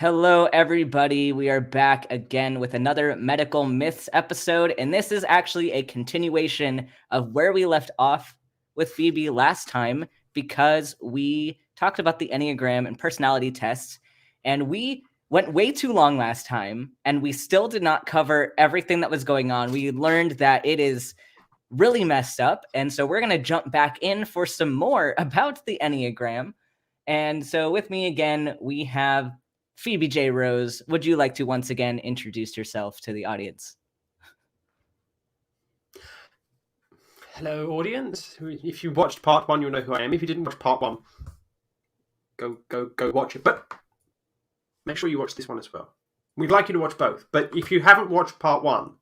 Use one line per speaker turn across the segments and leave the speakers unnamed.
Hello, everybody. We are back again with another Medical Myths episode, and this is actually a continuation of where we left off with Phoebe last time because we talked about the Enneagram and personality tests, and we went way too long last time, and we still did not cover everything that was going on. We learned that it is really messed up, and so we're going to jump back in for some more about the Enneagram. And so with me again, we have Phoebe J. Rose. Would you like to once again introduce yourself to the audience?
Hello, audience. If you watched part one, you'll know who I am. If you didn't watch part one, go watch it. But make sure you watch this one as well. We'd like you to watch both. But if you haven't watched part one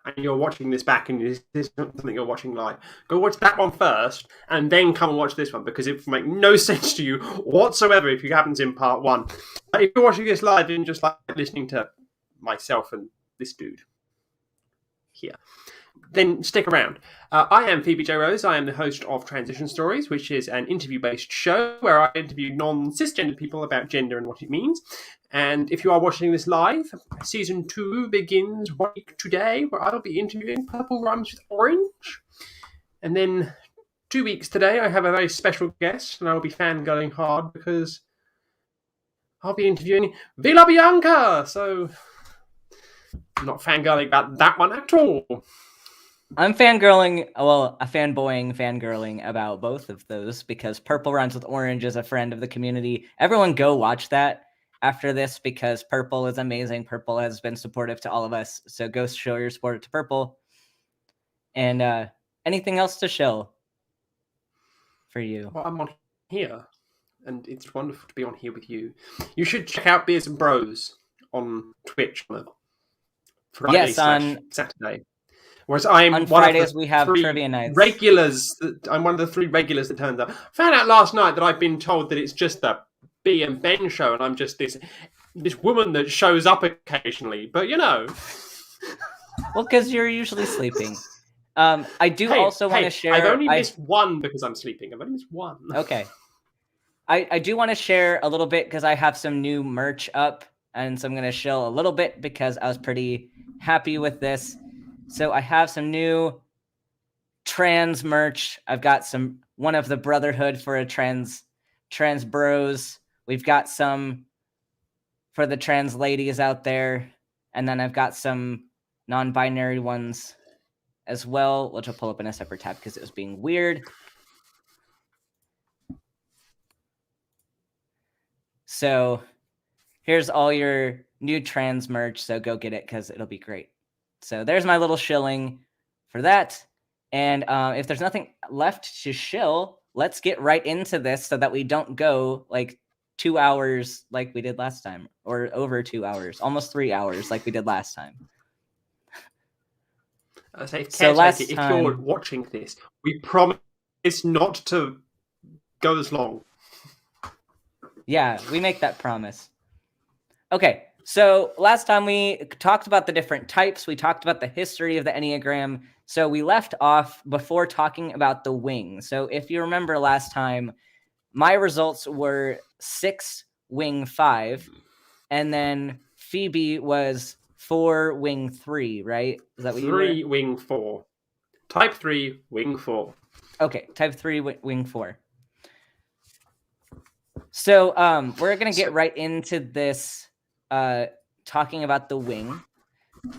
and you're watching this back and this is something you're watching live, go watch that one first and then come and watch this one because it will make no sense to you whatsoever if you haven't seen part one. But if you're watching this live and just like listening to myself and this dude here, then stick around. I am Phoebe J. Rose. I am the host of Transition Stories, which is an interview-based show where I interview non-cisgender people about gender and what it means. And if you are watching this live, Season 2 begins 1 week today, where I'll be interviewing Purple Rhymes with Orange. And then 2 weeks today, I have a very special guest, and I'll be fangirling hard because I'll be interviewing Villa Bianca. So I'm not fangirling about that one at all.
I'm fangirling about both of those because Purple Rhymes with Orange is a friend of the community. Everyone go watch that after this because Purple is amazing. Purple has been supportive to all of us. So go show your support to Purple. And anything else to show for you?
Well, I'm on here, and it's wonderful to be on here with you. You should check out Beers and Bros on Twitch on Friday / Saturday. Whereas I'm
on
one
Fridays
of the
we have
three
trivia nights.
Regulars. I'm one of the 3 regulars that turns up. Found out last night that I've been told that it's just the B and Ben show, and I'm just this woman that shows up occasionally. But you know,
well, because you're usually sleeping. I do also want to share.
I've only missed one because I'm sleeping. I've only missed one.
Okay. I do want to share a little bit because I have some new merch up, and so I'm going to show a little bit because I was pretty happy with this. So I have some new trans merch. I've got one of the Brotherhood for a trans bros. We've got some for the trans ladies out there. And then I've got some non-binary ones as well, which I'll pull up in a separate tab because it was being weird. So here's all your new trans merch. So go get it because it'll be great. So there's my little shilling for that. And if there's nothing left to shill, let's get right into this so that we don't go like 2 hours like we did last time, or over 2 hours, almost 3 hours like we did last time.
If you're watching this, we promise not to go as long.
Yeah, we make that promise. Okay. So last time we talked about the different types. We talked about the history of the Enneagram. So we left off before talking about the wing. So if you remember last time, my results were 6 wing 5. And then Phoebe was 4 wing 3, right? Is that what
3 wing 4. Type 3 wing 4.
Okay, type 3 wing 4. So we're going to get right into this. Talking about the wing.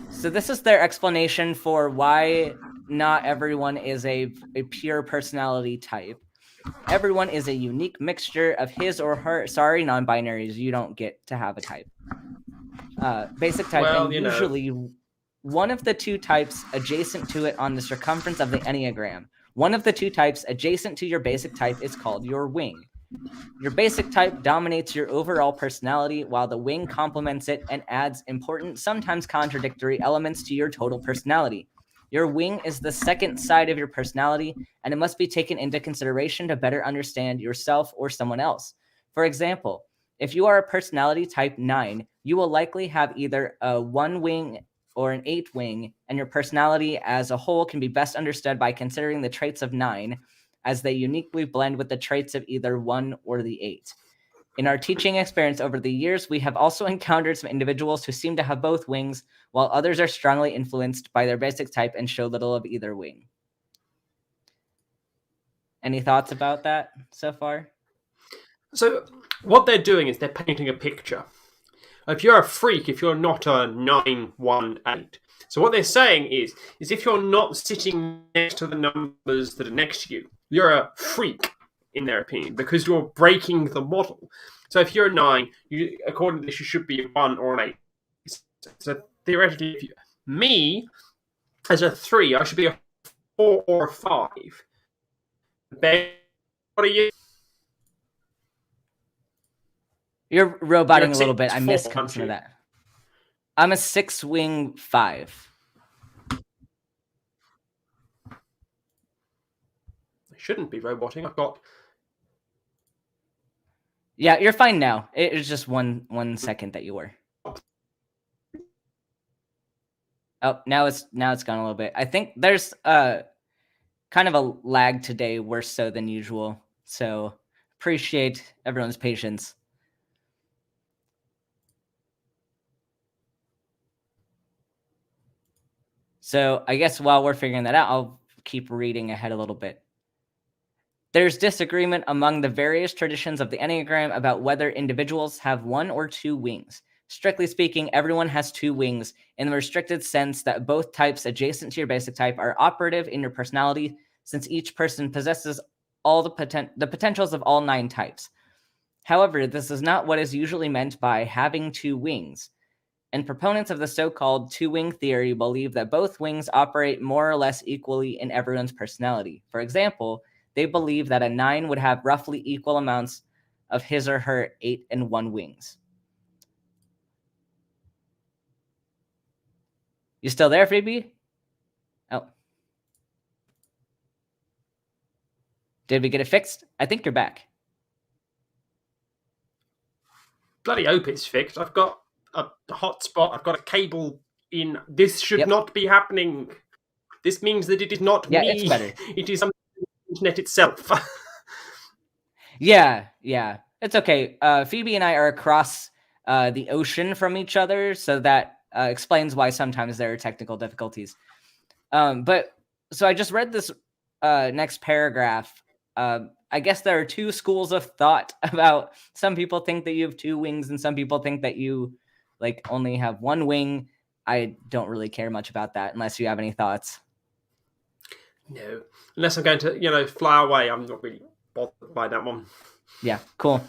So this is their explanation for why not everyone is a pure personality type. Everyone is a unique mixture of his or her. Sorry, non-binaries, you don't get to have a type. Basic type, well, and usually one of the 2 types adjacent to it on the circumference of the Enneagram. One of the 2 types adjacent to your basic type is called your wing. Your basic type dominates your overall personality, while the wing complements it and adds important, sometimes contradictory elements to your total personality. Your wing is the second side of your personality, and it must be taken into consideration to better understand yourself or someone else. For example, if you are a personality type 9, you will likely have either a 1 wing or an 8 wing, and your personality as a whole can be best understood by considering the traits of 9, as they uniquely blend with the traits of either 1 or the 8. In our teaching experience over the years, we have also encountered some individuals who seem to have both wings, while others are strongly influenced by their basic type and show little of either wing. Any thoughts about that so far?
So what they're doing is they're painting a picture. If you're a freak, if you're not a 918. So what they're saying is if you're not sitting next to the numbers that are next to you, you're a freak, in their opinion, because you're breaking the model. So if you're a 9, according to this, you should be a 1 or an 8. So theoretically, me, as a 3, I should be a 4 or a 5. Ben, what are you?
You're roboting a little bit. I
6'4",
missed
aren't
some of
you?
that. I'm a 6-wing 5.
I shouldn't be roboting. I've got...
Yeah, you're fine now. It was just one second that you were. Oh, now it's gone a little bit. I think there's kind of a lag today, worse so than usual. So appreciate everyone's patience. So I guess while we're figuring that out, I'll keep reading ahead a little bit. There's disagreement among the various traditions of the Enneagram about whether individuals have 1 or 2 wings. Strictly speaking, everyone has 2 wings in the restricted sense that both types adjacent to your basic type are operative in your personality, since each person possesses all the potentials of all 9 types. However, this is not what is usually meant by having 2 wings. And proponents of the so-called 2-wing theory believe that both wings operate more or less equally in everyone's personality. For example, they believe that a 9 would have roughly equal amounts of his or her 8 and 1 wings. You still there, Phoebe? Oh. Did we get it fixed? I think you're back.
Bloody hope it's fixed. I've got a hotspot. I've got a cable in. This should not be happening. This means that it is not me.
It's better.
It is something on the internet itself.
Yeah. It's okay. Phoebe and I are across the ocean from each other, so that explains why sometimes there are technical difficulties. But so I just read this next paragraph. I guess there are 2 schools of thought about, some people think that you have 2 wings and some people think that you only have 1 wing. I don't really care much about that unless you have any thoughts.
No, unless I'm going to, fly away. I'm not really bothered by that one.
Yeah, cool.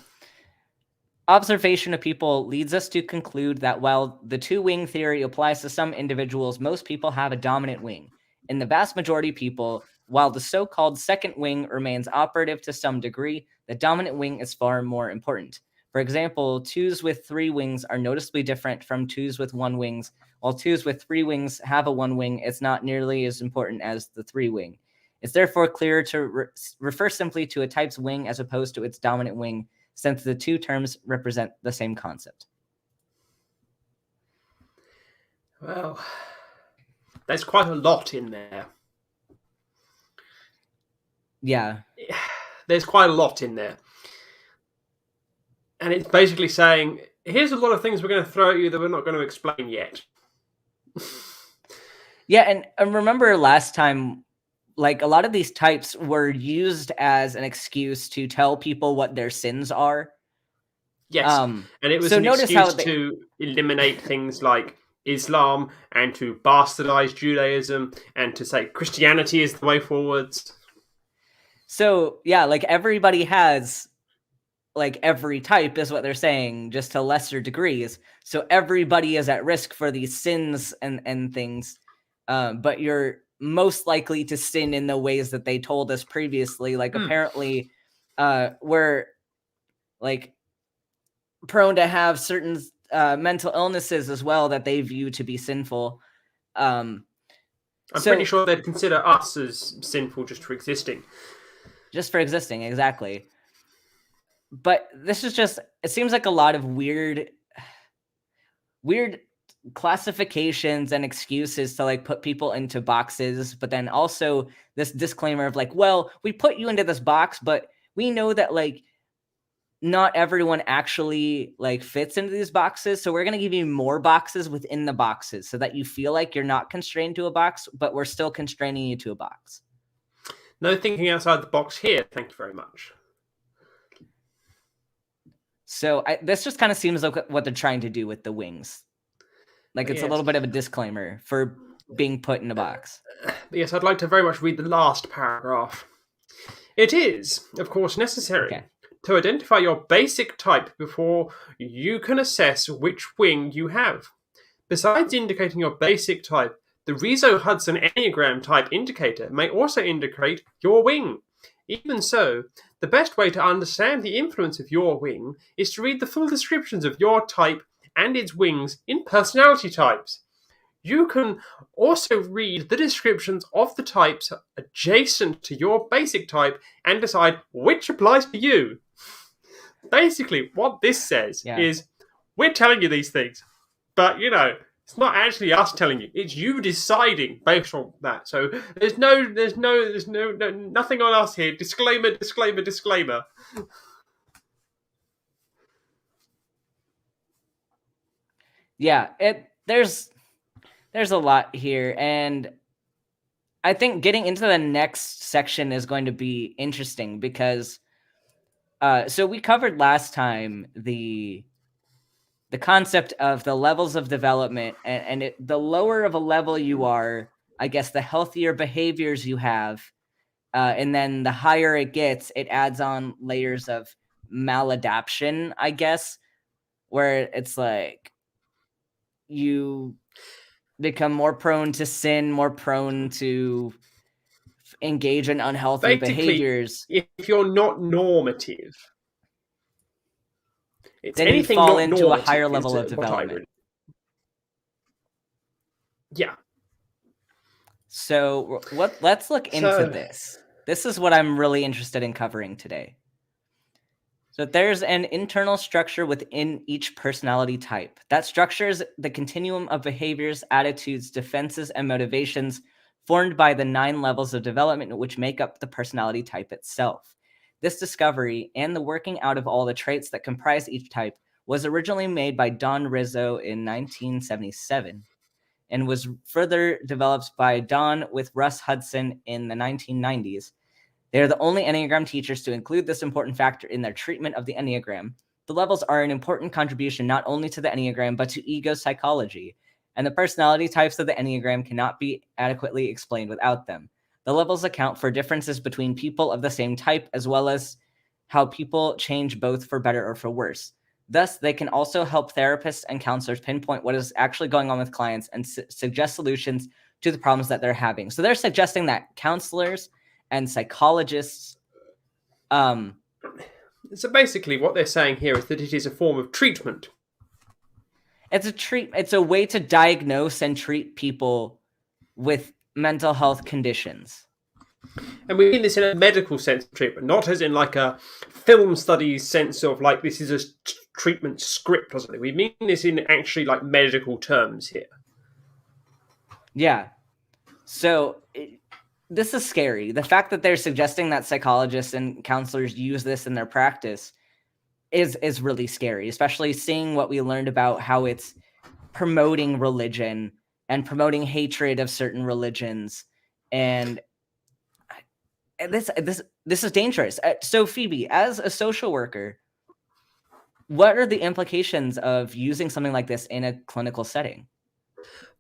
Observation of people leads us to conclude that while the 2-wing theory applies to some individuals, most people have a dominant wing. In the vast majority of people, while the so-called second wing remains operative to some degree, the dominant wing is far more important. For example, 2s with 3 wings are noticeably different from 2s with 1 wings. While 2s with 3 wings have a 1 wing, it's not nearly as important as the 3 wing. It's therefore clearer to refer simply to a type's wing as opposed to its dominant wing, since the 2 terms represent the same concept.
Well, there's quite a lot in there.
Yeah.
There's quite a lot in there. And it's basically saying, here's a lot of things we're going to throw at you that we're not going to explain yet.
Yeah, and remember last time, a lot of these types were used as an excuse to tell people what their sins are.
Yes, and it was an excuse to eliminate things like Islam and to bastardize Judaism and to say Christianity is the way forwards.
So, yeah, everybody has, every type is what they're saying, just to lesser degrees. So everybody is at risk for these sins and things. But you're most likely to sin in the ways that they told us previously. Apparently, we're prone to have certain mental illnesses as well that they view to be sinful. I'm
pretty sure they'd consider us as sinful just for existing.
Just for existing, exactly. But this is just, it seems like a lot of weird classifications and excuses to put people into boxes, but then also this disclaimer of well, we put you into this box, but we know that not everyone actually like fits into these boxes. So we're going to give you more boxes within the boxes so that you feel like you're not constrained to a box, but we're still constraining you to a box.
No thinking outside the box here. Thank you very much.
So this just kind of seems like what they're trying to do with the wings. Like it's a little bit of a disclaimer for being put in a box.
Yes, I'd like to very much read the last paragraph. It is, of course, necessary to identify your basic type before you can assess which wing you have. Besides indicating your basic type, the Rizzo-Hudson Enneagram type indicator may also indicate your wing. Even so, the best way to understand the influence of your wing is to read the full descriptions of your type and its wings in personality types. You can also read the descriptions of the types adjacent to your basic type and decide which applies to you. Basically, what this says is, we're telling you these things, but, it's not actually us telling you. It's you deciding based on that. So there's nothing on us here. Disclaimer, disclaimer, disclaimer.
Yeah, there's a lot here, and I think getting into the next section is going to be interesting because so we covered last time the concept of the levels of development, and the lower of a level you are, I guess the healthier behaviors you have, and then the higher it gets, it adds on layers of maladaption, I guess, where it's like you become more prone to sin, more prone to engage in unhealthy behaviors.
If you're not normative, it's
then you
anything
fall
not
into a higher level of
what
development.
Yeah.
So let's look into this. This is what I'm really interested in covering today. So there's an internal structure within each personality type. That structure is the continuum of behaviors, attitudes, defenses, and motivations formed by the 9 levels of development which make up the personality type itself. This discovery and the working out of all the traits that comprise each type was originally made by Don Rizzo in 1977 and was further developed by Don with Russ Hudson in the 1990s. They are the only Enneagram teachers to include this important factor in their treatment of the Enneagram. The levels are an important contribution not only to the Enneagram, but to ego psychology, and the personality types of the Enneagram cannot be adequately explained without them. The levels account for differences between people of the same type, as well as how people change both for better or for worse. Thus, they can also help therapists and counselors pinpoint what is actually going on with clients and suggest solutions to the problems that they're having. So they're suggesting that counselors and psychologists.
So basically, what they're saying here is that it is a form of treatment.
It's a way to diagnose and treat people with mental health conditions.
And we mean this in a medical sense of treatment, not as in like a film studies sense of like this is a treatment script or something. We mean this in actually like medical terms here.
Yeah. So this is scary. The fact that they're suggesting that psychologists and counselors use this in their practice is really scary, especially seeing what we learned about how it's promoting religion and promoting hatred of certain religions. And this is dangerous. So Phoebe, as a social worker, what are the implications of using something like this in a clinical setting?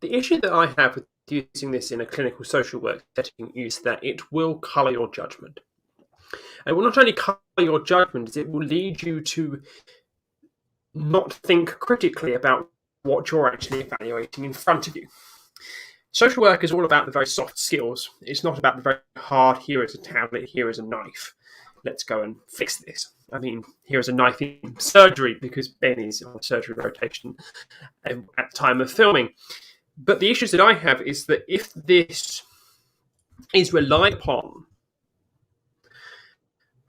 The issue that I have with using this in a clinical social work setting is that it will colour your judgment. And it will not only colour your judgment, it will lead you to not think critically about what you're actually evaluating in front of you. Social work is all about the very soft skills. It's not about the very hard, here is a tablet, here is a knife. Let's go and fix this. I mean, here is a knife in surgery because Ben is on surgery rotation at the time of filming. But the issues that I have is that if this is relied upon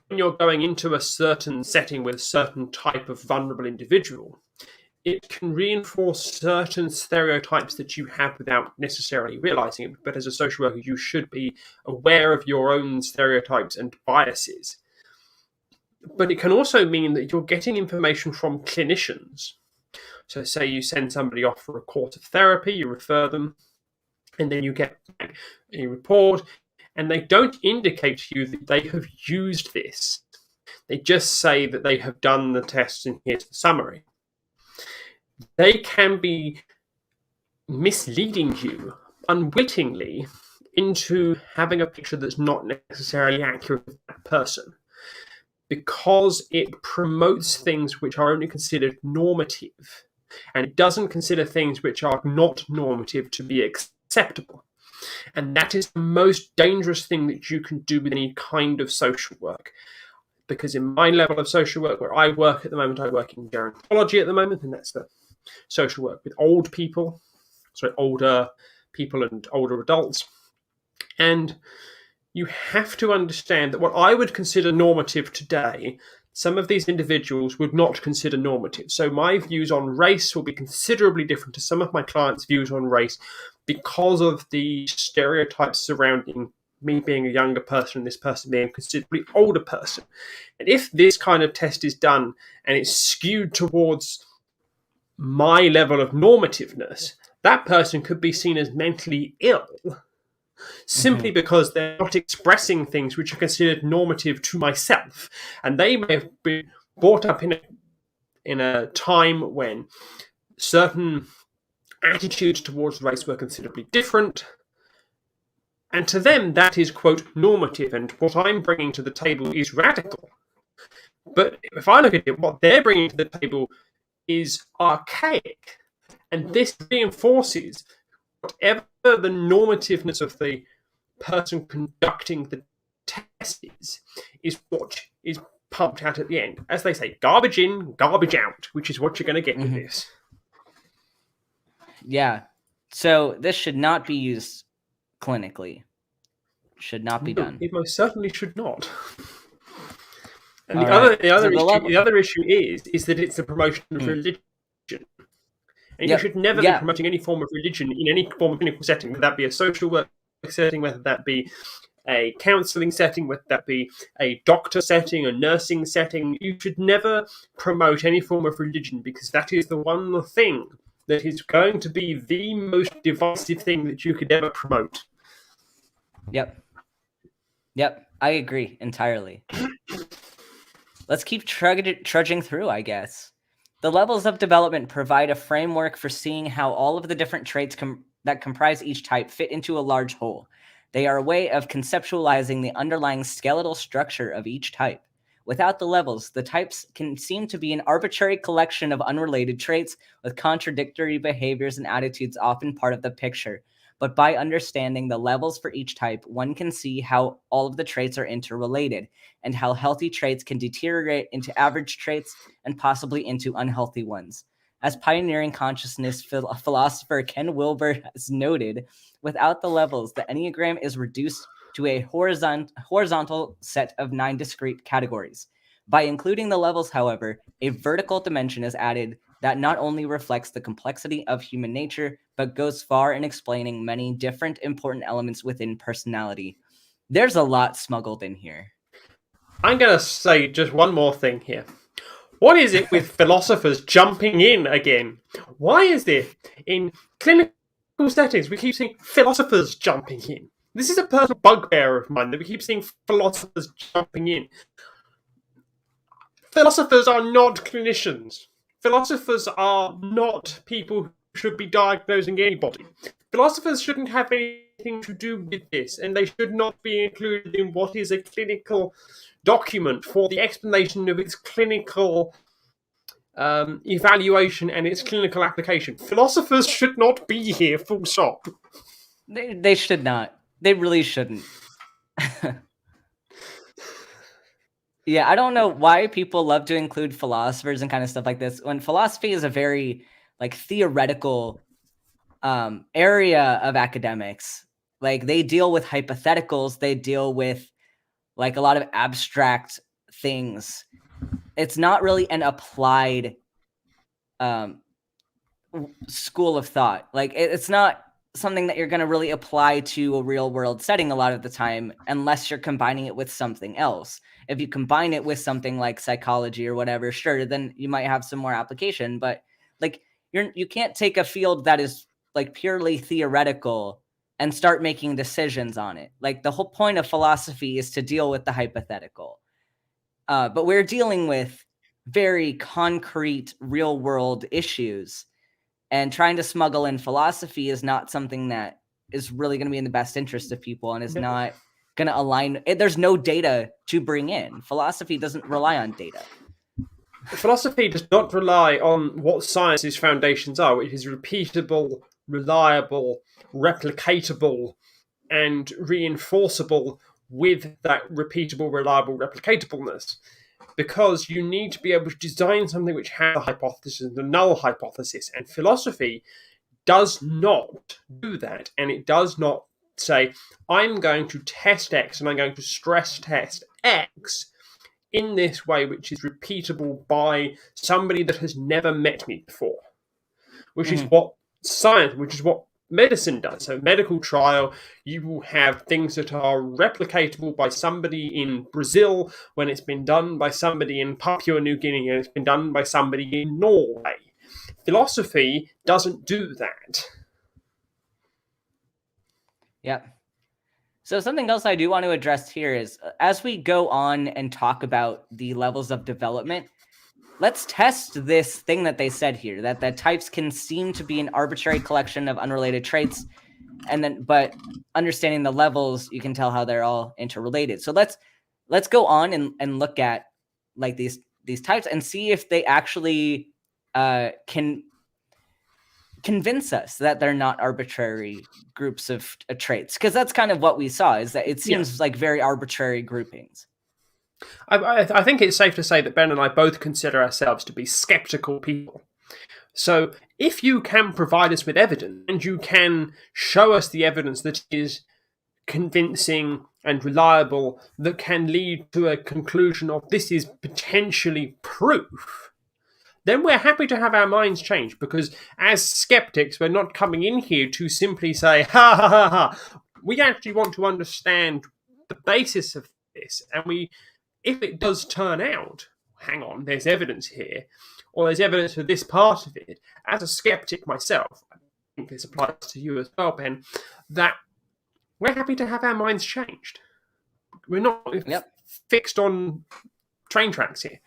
when you're going into a certain setting with a certain type of vulnerable individual, it can reinforce certain stereotypes that you have without necessarily realizing it. But as a social worker, you should be aware of your own stereotypes and biases. But it can also mean that you're getting information from clinicians. So say you send somebody off for a course of therapy, you refer them, and then you get back a report, and they don't indicate to you that they have used this. They just say that they have done the tests and here's the summary. They can be misleading you unwittingly into having a picture that's not necessarily accurate of that person, because it promotes things which are only considered normative, and it doesn't consider things which are not normative to be acceptable. And that is the most dangerous thing that you can do with any kind of social work. Because in my level of social work, where I work at the moment, I work in gerontology at the moment, and that's the social work with older people and older adults. And you have to understand that what I would consider normative today, some of these individuals would not consider normative. So my views on race will be considerably different to some of my clients' views on race because of the stereotypes surrounding me being a younger person and this person being a considerably older person. And if this kind of test is done and it's skewed towards my level of normativeness, that person could be seen as mentally ill simply because they're not expressing things which are considered normative to myself. And they may have been brought up in a time when certain attitudes towards race were considerably different. And to them, that is, quote, normative. And what I'm bringing to the table is radical. But if I look at it, what they're bringing to the table is archaic. And this reinforces whatever the normativeness of the person conducting the test is what is pumped out at the end. As they say, garbage in, garbage out, which is what you're going to get with this.
Yeah. So this should not be used clinically. Should not be done.
It most certainly should not. And the other issue is that it's a promotion of religion. And you should never be promoting any form of religion in any form of clinical setting, whether that be a social work setting, whether that be a counselling setting, whether that be a doctor setting, a nursing setting. You should never promote any form of religion, because that is the one thing that is going to be the most divisive thing that you could ever promote.
Yep, I agree entirely. Let's keep trudging through, I guess. The levels of development provide a framework for seeing how all of the different traits that comprise each type fit into a large whole. They are a way of conceptualizing the underlying skeletal structure of each type. Without the levels, the types can seem to be an arbitrary collection of unrelated traits with contradictory behaviors and attitudes often part of the picture. But by understanding the levels for each type, one can see how all of the traits are interrelated and how healthy traits can deteriorate into average traits and possibly into unhealthy ones. As pioneering consciousness philosopher Ken Wilber has noted, without the levels, the Enneagram is reduced to a horizontal set of 9 discrete categories. By including the levels, however, a vertical dimension is added that not only reflects the complexity of human nature, but goes far in explaining many different important elements within personality. There's a lot smuggled in here.
I'm going to say just one more thing here. What is it with philosophers jumping in again? Why is it in clinical settings we keep seeing philosophers jumping in? This is a personal bugbear of mine that we keep seeing philosophers jumping in. Philosophers are not clinicians. Philosophers are not people who should be diagnosing anybody. Philosophers shouldn't have anything to do with this, and they should not be included in what is a clinical document for the explanation of its clinical evaluation and its clinical application. Philosophers should not be here, full stop.
They should not. They really shouldn't. Yeah, I don't know why people love to include philosophers and kind of stuff like this, when philosophy is a very theoretical area of academics. They deal with hypotheticals, they deal with a lot of abstract things. It's not really an applied school of thought. It's not something that you're going to really apply to a real world setting a lot of the time, unless you're combining it with something else. If you combine it with something like psychology or whatever, sure, then you might have some more application. But like, you can't take a field that is like purely theoretical and start making decisions on it. Like, the whole point of philosophy is to deal with the hypothetical. But we're dealing with very concrete real world issues, and trying to smuggle in philosophy is not something that is really going to be in the best interest of people, and is not going to align. There's no data to bring in. Philosophy doesn't rely on data.
Philosophy does not rely on what science's foundations are, which is repeatable, reliable, replicatable, and reinforceable with that repeatable, reliable replicatableness. Because you need to be able to design something which has a hypothesis and a null hypothesis. And philosophy does not do that. And it does not say, I'm going to test X and I'm going to stress test X in this way, which is repeatable by somebody that has never met me before. Which is what science, which is what medicine does. So medical trial, you will have things that are replicatable by somebody in Brazil when it's been done by somebody in Papua New Guinea and it's been done by somebody in Norway. Philosophy doesn't do that.
Yep. So something else I do want to address here is, as we go on and talk about the levels of development, let's test this thing that they said here, that types can seem to be an arbitrary collection of unrelated traits, but understanding the levels, you can tell how they're all interrelated. So let's go on and look at like these types and see if they actually can convince us that they're not arbitrary groups of traits, because that's kind of what we saw, is that it seems like very arbitrary groupings.
I think it's safe to say that Ben and I both consider ourselves to be skeptical people. So if you can provide us with evidence, and you can show us the evidence that is convincing and reliable, that can lead to a conclusion of this is potentially proof, then we're happy to have our minds changed, because as skeptics, we're not coming in here to simply say, ha ha ha ha. We actually want to understand the basis of this, and if it does turn out, hang on, there's evidence here, or there's evidence for this part of it, as a skeptic myself, I think this applies to you as well, Ben, that we're happy to have our minds changed. We're not fixed on train tracks here.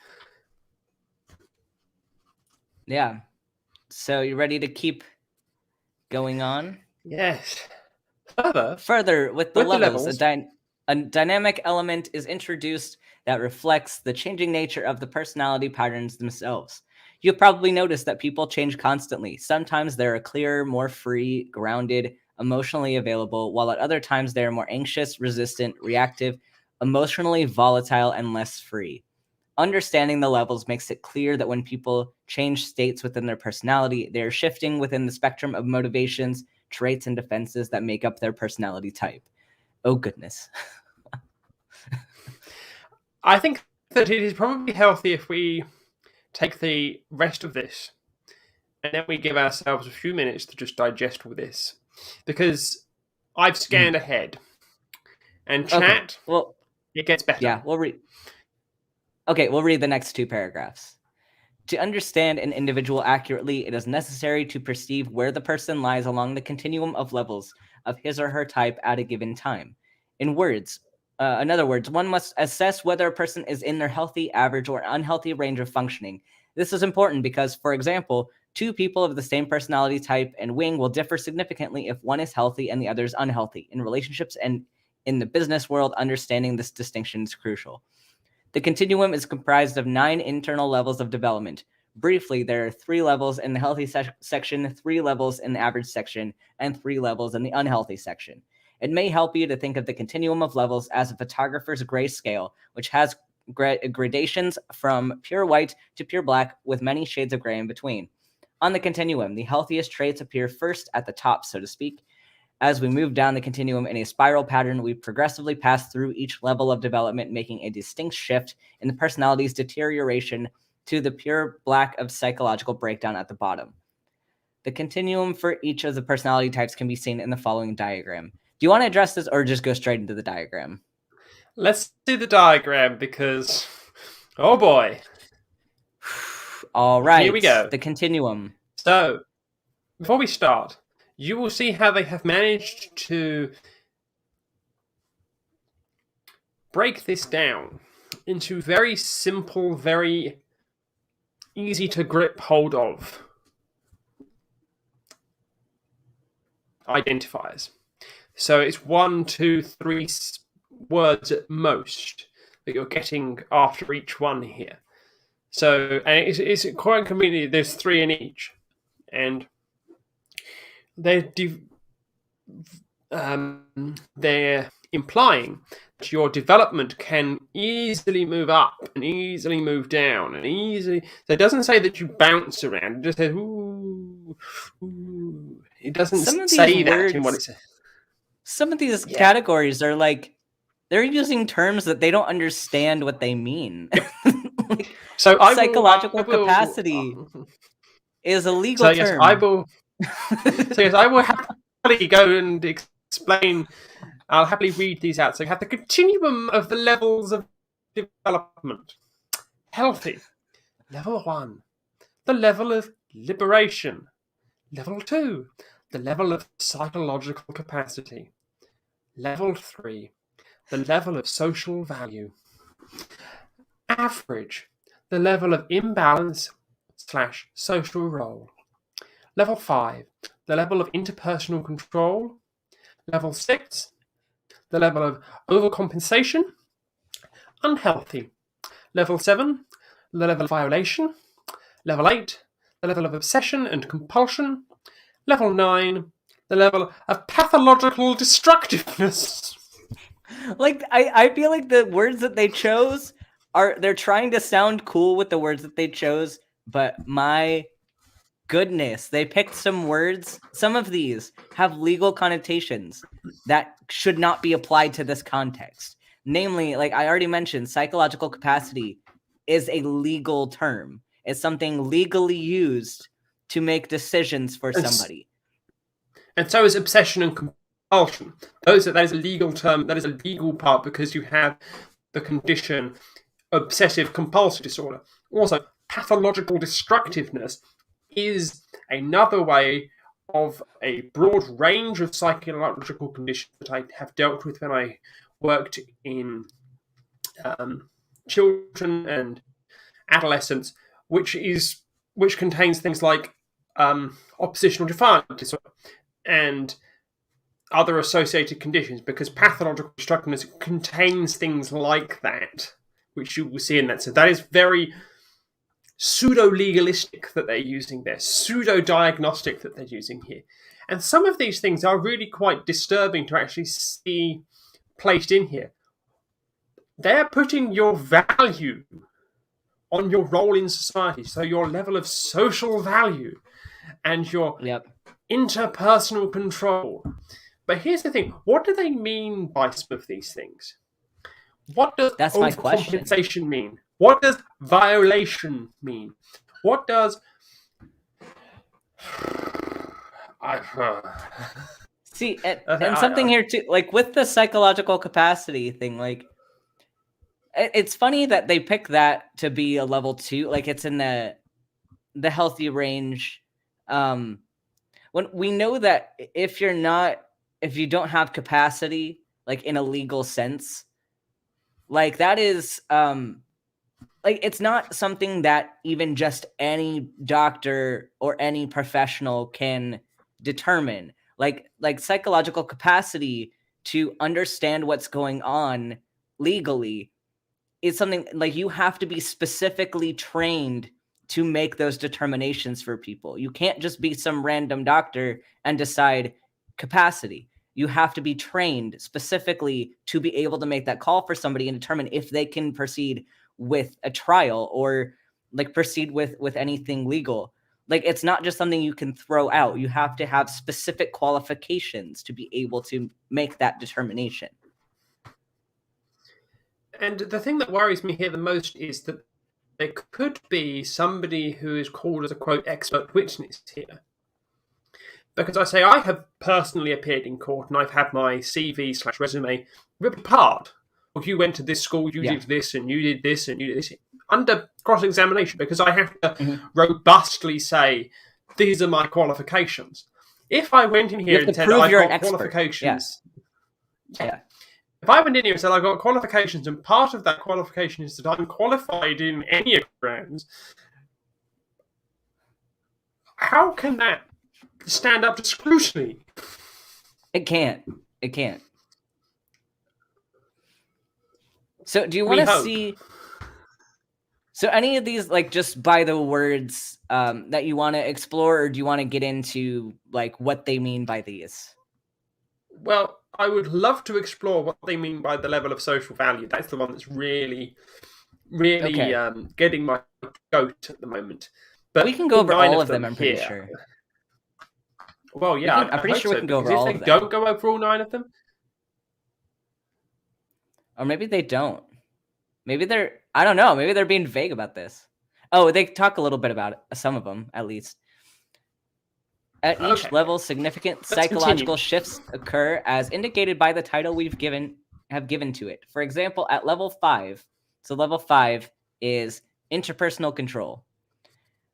Yeah. So you ready to keep going on?
Yes.
Further with the levels. A dynamic element is introduced that reflects the changing nature of the personality patterns themselves. You've probably noticed that people change constantly. Sometimes they're clearer, more free, grounded, emotionally available, while at other times they're more anxious, resistant, reactive, emotionally volatile, and less free. Understanding the levels makes it clear that when people change states within their personality, they're shifting within the spectrum of motivations, traits, and defenses that make up their personality type. Oh, goodness.
I think that it is probably healthy if we take the rest of this and then we give ourselves a few minutes to just digest all this. Because I've scanned ahead. And chat, it gets better.
Yeah, we'll read the next two paragraphs. To understand an individual accurately, it is necessary to perceive where the person lies along the continuum of levels of his or her type at a given time. In other words, one must assess whether a person is in their healthy, average, or unhealthy range of functioning. This is important because, for example, two people of the same personality type and wing will differ significantly if one is healthy and the other is unhealthy. In relationships and in the business world, understanding this distinction is crucial. The continuum is comprised of 9 internal levels of development. Briefly, there are 3 levels in the healthy section, 3 levels in the average section, and 3 levels in the unhealthy section. It may help you to think of the continuum of levels as a photographer's gray scale, which has gradations from pure white to pure black with many shades of gray in between. On the continuum, the healthiest traits appear first at the top, so to speak. As we move down the continuum in a spiral pattern, we progressively pass through each level of development, making a distinct shift in the personality's deterioration to the pure black of psychological breakdown at the bottom. The continuum for each of the personality types can be seen in the following diagram. Do you want to address this or just go straight into the diagram?
Let's do the diagram because, oh boy.
All right.
Here we go.
The continuum.
So, before we start, you will see how they have managed to break this down into very simple, very easy to grip hold of identifiers. So it's 1, 2, 3 words at most that you're getting after each one here. So and it's quite convenient. There's 3 in each, and they're implying that your development can easily move up and easily move down and easily. So it doesn't say that you bounce around. It just says ooh, ooh. It doesn't say that in what it says.
Some of these categories are like they're using terms that they don't understand what they mean.
Like, so
psychological capacity is a legal term.
Yes, I will. So yes, I will happily go and explain. I'll happily read these out. So you have the continuum of the levels of development. Healthy. Level 1. The level of liberation. Level 2. The level of psychological capacity. Level 3. The level of social value. Average. The level of imbalance / social role. Level 5. The level of interpersonal control. Level 6. The level of overcompensation. Unhealthy. Level 7. The level of violation. Level 8. The level of obsession and compulsion. Level 9. The level of pathological destructiveness.
Like, I feel like the words that they chose they're trying to sound cool with the words that they chose, but my goodness, they picked some words. Some of these have legal connotations that should not be applied to this context. Namely, like I already mentioned, psychological capacity is a legal term. It's something legally used to make decisions for somebody.
And so is obsession and compulsion. That is a legal term. That is a legal part because you have the condition obsessive compulsive disorder. Also, pathological destructiveness is another way of a broad range of psychological conditions that I have dealt with when I worked in children and adolescents, which contains things like oppositional defiant disorder and other associated conditions, because pathological destructiveness contains things like that, which you will see in that. So that is very pseudo-legalistic that they're using there, pseudo-diagnostic that they're using here. And some of these things are really quite disturbing to actually see placed in here. They're putting your value on your role in society, so your level of social value and your interpersonal control. But here's the thing, what do they mean by some of these things? What does overcompensation mean? What does violation mean? What does...
See, and something here too, like with the psychological capacity thing, like it's funny that they pick that to be a level 2, like it's in the healthy range. When we know that if you don't have capacity, like in a legal sense, like that is like it's not something that even just any doctor or any professional can determine. Like psychological capacity to understand what's going on legally is something like you have to be specifically trained to make those determinations for people. You can't just be some random doctor and decide capacity. You have to be trained specifically to be able to make that call for somebody and determine if they can proceed with a trial or like proceed with anything legal. Like it's not just something you can throw out. You have to have specific qualifications to be able to make that determination.
And the thing that worries me here the most is that there could be somebody who is called as a quote expert witness here, Because I say I have personally appeared in court and I've had my CV/resume ripped apart. Well, you went to this school, you did this, and you did this, and you did this. Under cross-examination, because I have to robustly say, these are my qualifications. If I went in here and said, I've got qualifications...
Yeah.
If I went in here and said, I've got qualifications, and part of that qualification is that I'm qualified in Enneagrams, how can that stand up to scrutiny?
It can't. So do you want to see... So any of these, like, just by the words that you want to explore, or do you want to get into, like, what they mean by these?
Well, I would love to explore what they mean by the level of social value. That's the one that's really getting my goat at the moment. But
we can go over all of them, I'm pretty sure.
Well, yeah,
I'm pretty sure we can go over all of them.
If they don't go over all 9 of them?
Or maybe they don't. Maybe I don't know. Maybe they're being vague about this. Oh, they talk a little bit about it. Some of them, at least. At each level, significant psychological shifts occur as indicated by the title we've given to it. For example, at level 5, so level 5 is interpersonal control.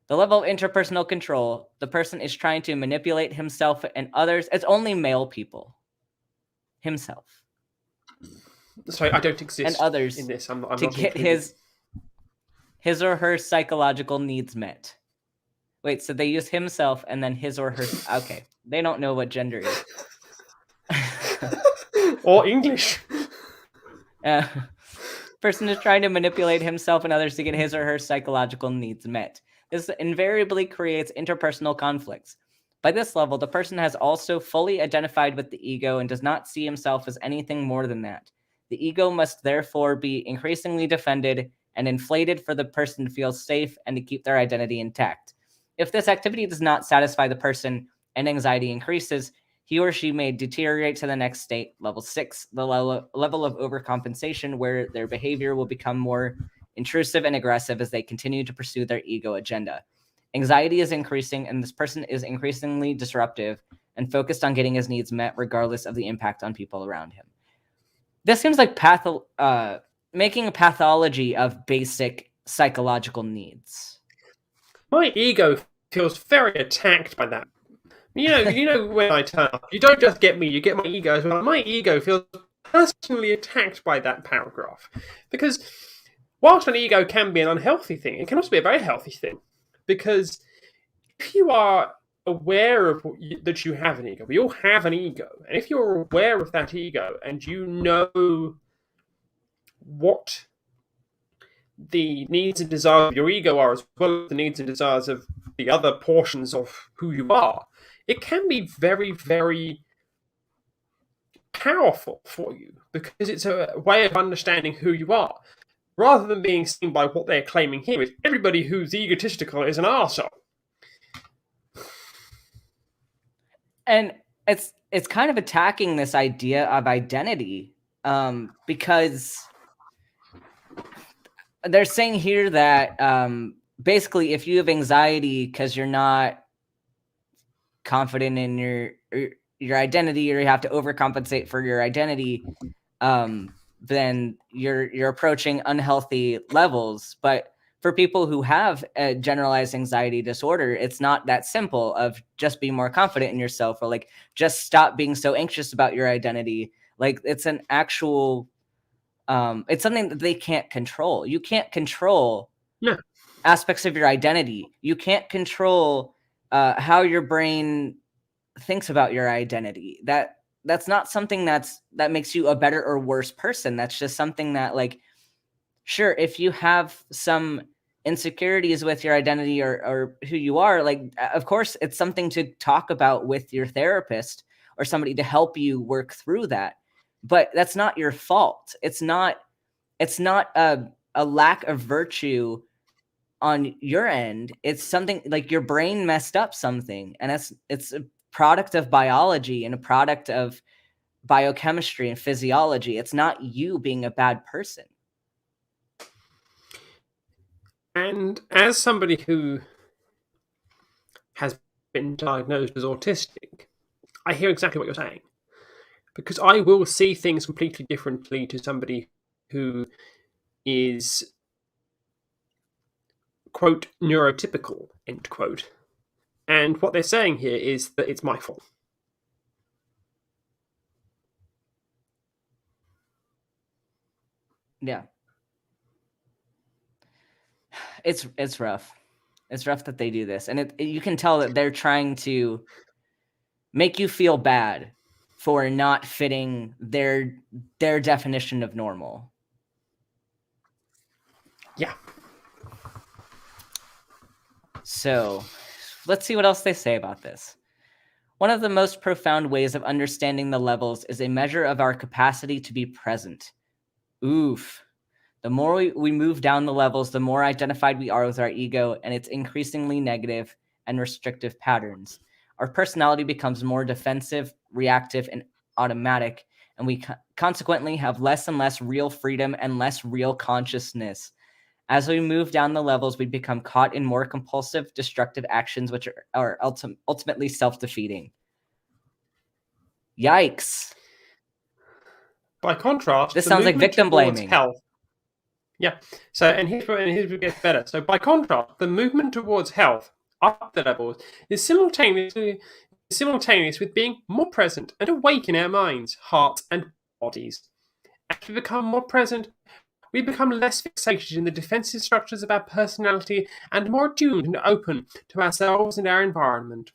The level of interpersonal control, the person is trying to manipulate himself and others. It's only male people. Himself.
Sorry, I don't exist
and others
in this. I'm
to
not
get his or her psychological needs met. Wait, so they use himself and then his or her... Okay, they don't know what gender is.
Or English.
Person is trying to manipulate himself and others to get his or her psychological needs met. This invariably creates interpersonal conflicts. By this level, the person has also fully identified with the ego and does not see himself as anything more than that. The ego must therefore be increasingly defended and inflated for the person to feel safe and to keep their identity intact. If this activity does not satisfy the person and anxiety increases, he or she may deteriorate to the next state, level 6, the level of overcompensation, where their behavior will become more intrusive and aggressive as they continue to pursue their ego agenda. Anxiety is increasing, and this person is increasingly disruptive and focused on getting his needs met regardless of the impact on people around him. This seems like making a pathology of basic psychological needs.
My ego feels very attacked by that. You know when I turn up, you don't just get me, you get my ego as well. My ego feels personally attacked by that paragraph. Because whilst an ego can be an unhealthy thing, it can also be a very healthy thing. Because if you are aware of that you have an ego, we all have an ego, and if you're aware of that ego and you know what the needs and desires of your ego are, as well as the needs and desires of the other portions of who you are, it can be very, very powerful for you, because it's a way of understanding who you are, rather than being seen by what they're claiming here is everybody who's egotistical is an arsehole.
And it's kind of attacking this idea of identity, because they're saying here that basically if you have anxiety because you're not confident in your identity, or you have to overcompensate for your identity, then you're approaching unhealthy levels. But for people who have a generalized anxiety disorder, it's not that simple of just be more confident in yourself, or like just stop being so anxious about your identity. Like it's an actual it's something that they can't control. You can't control aspects of your identity. You can't control how your brain thinks about your identity. That's not something that makes you a better or worse person. That's just something that, like, sure, if you have some insecurities with your identity or who you are, like, of course, it's something to talk about with your therapist or somebody to help you work through that. But that's not your fault. It's not a lack of virtue on your end. It's something like your brain messed up something, and it's a product of biology and a product of biochemistry and physiology. It's not you being a bad person.
And as somebody who has been diagnosed as autistic, I hear exactly what you're saying. Because I will see things completely differently to somebody who is, quote, neurotypical, end quote. And what they're saying here is that it's my fault.
Yeah. It's rough. It's rough that they do this. And you can tell that they're trying to make you feel bad for not fitting their definition of normal.
Yeah.
So, let's see what else they say about this. One of the most profound ways of understanding the levels is a measure of our capacity to be present. Oof. The more we move down the levels, the more identified we are with our ego and its increasingly negative and restrictive patterns. Our personality becomes more defensive, reactive, and automatic, and we consequently have less and less real freedom and less real consciousness. As we move down the levels, we become caught in more compulsive, destructive actions, which are ultimately self-defeating. Yikes.
By contrast,
this sounds like victim blaming.
Health. Yeah. So, and here's where it gets better. So, by contrast, the movement towards health up the levels is simultaneous with being more present and awake in our minds, hearts, and bodies. As we become more present, we become less fixated in the defensive structures of our personality and more attuned and open to ourselves and our environment.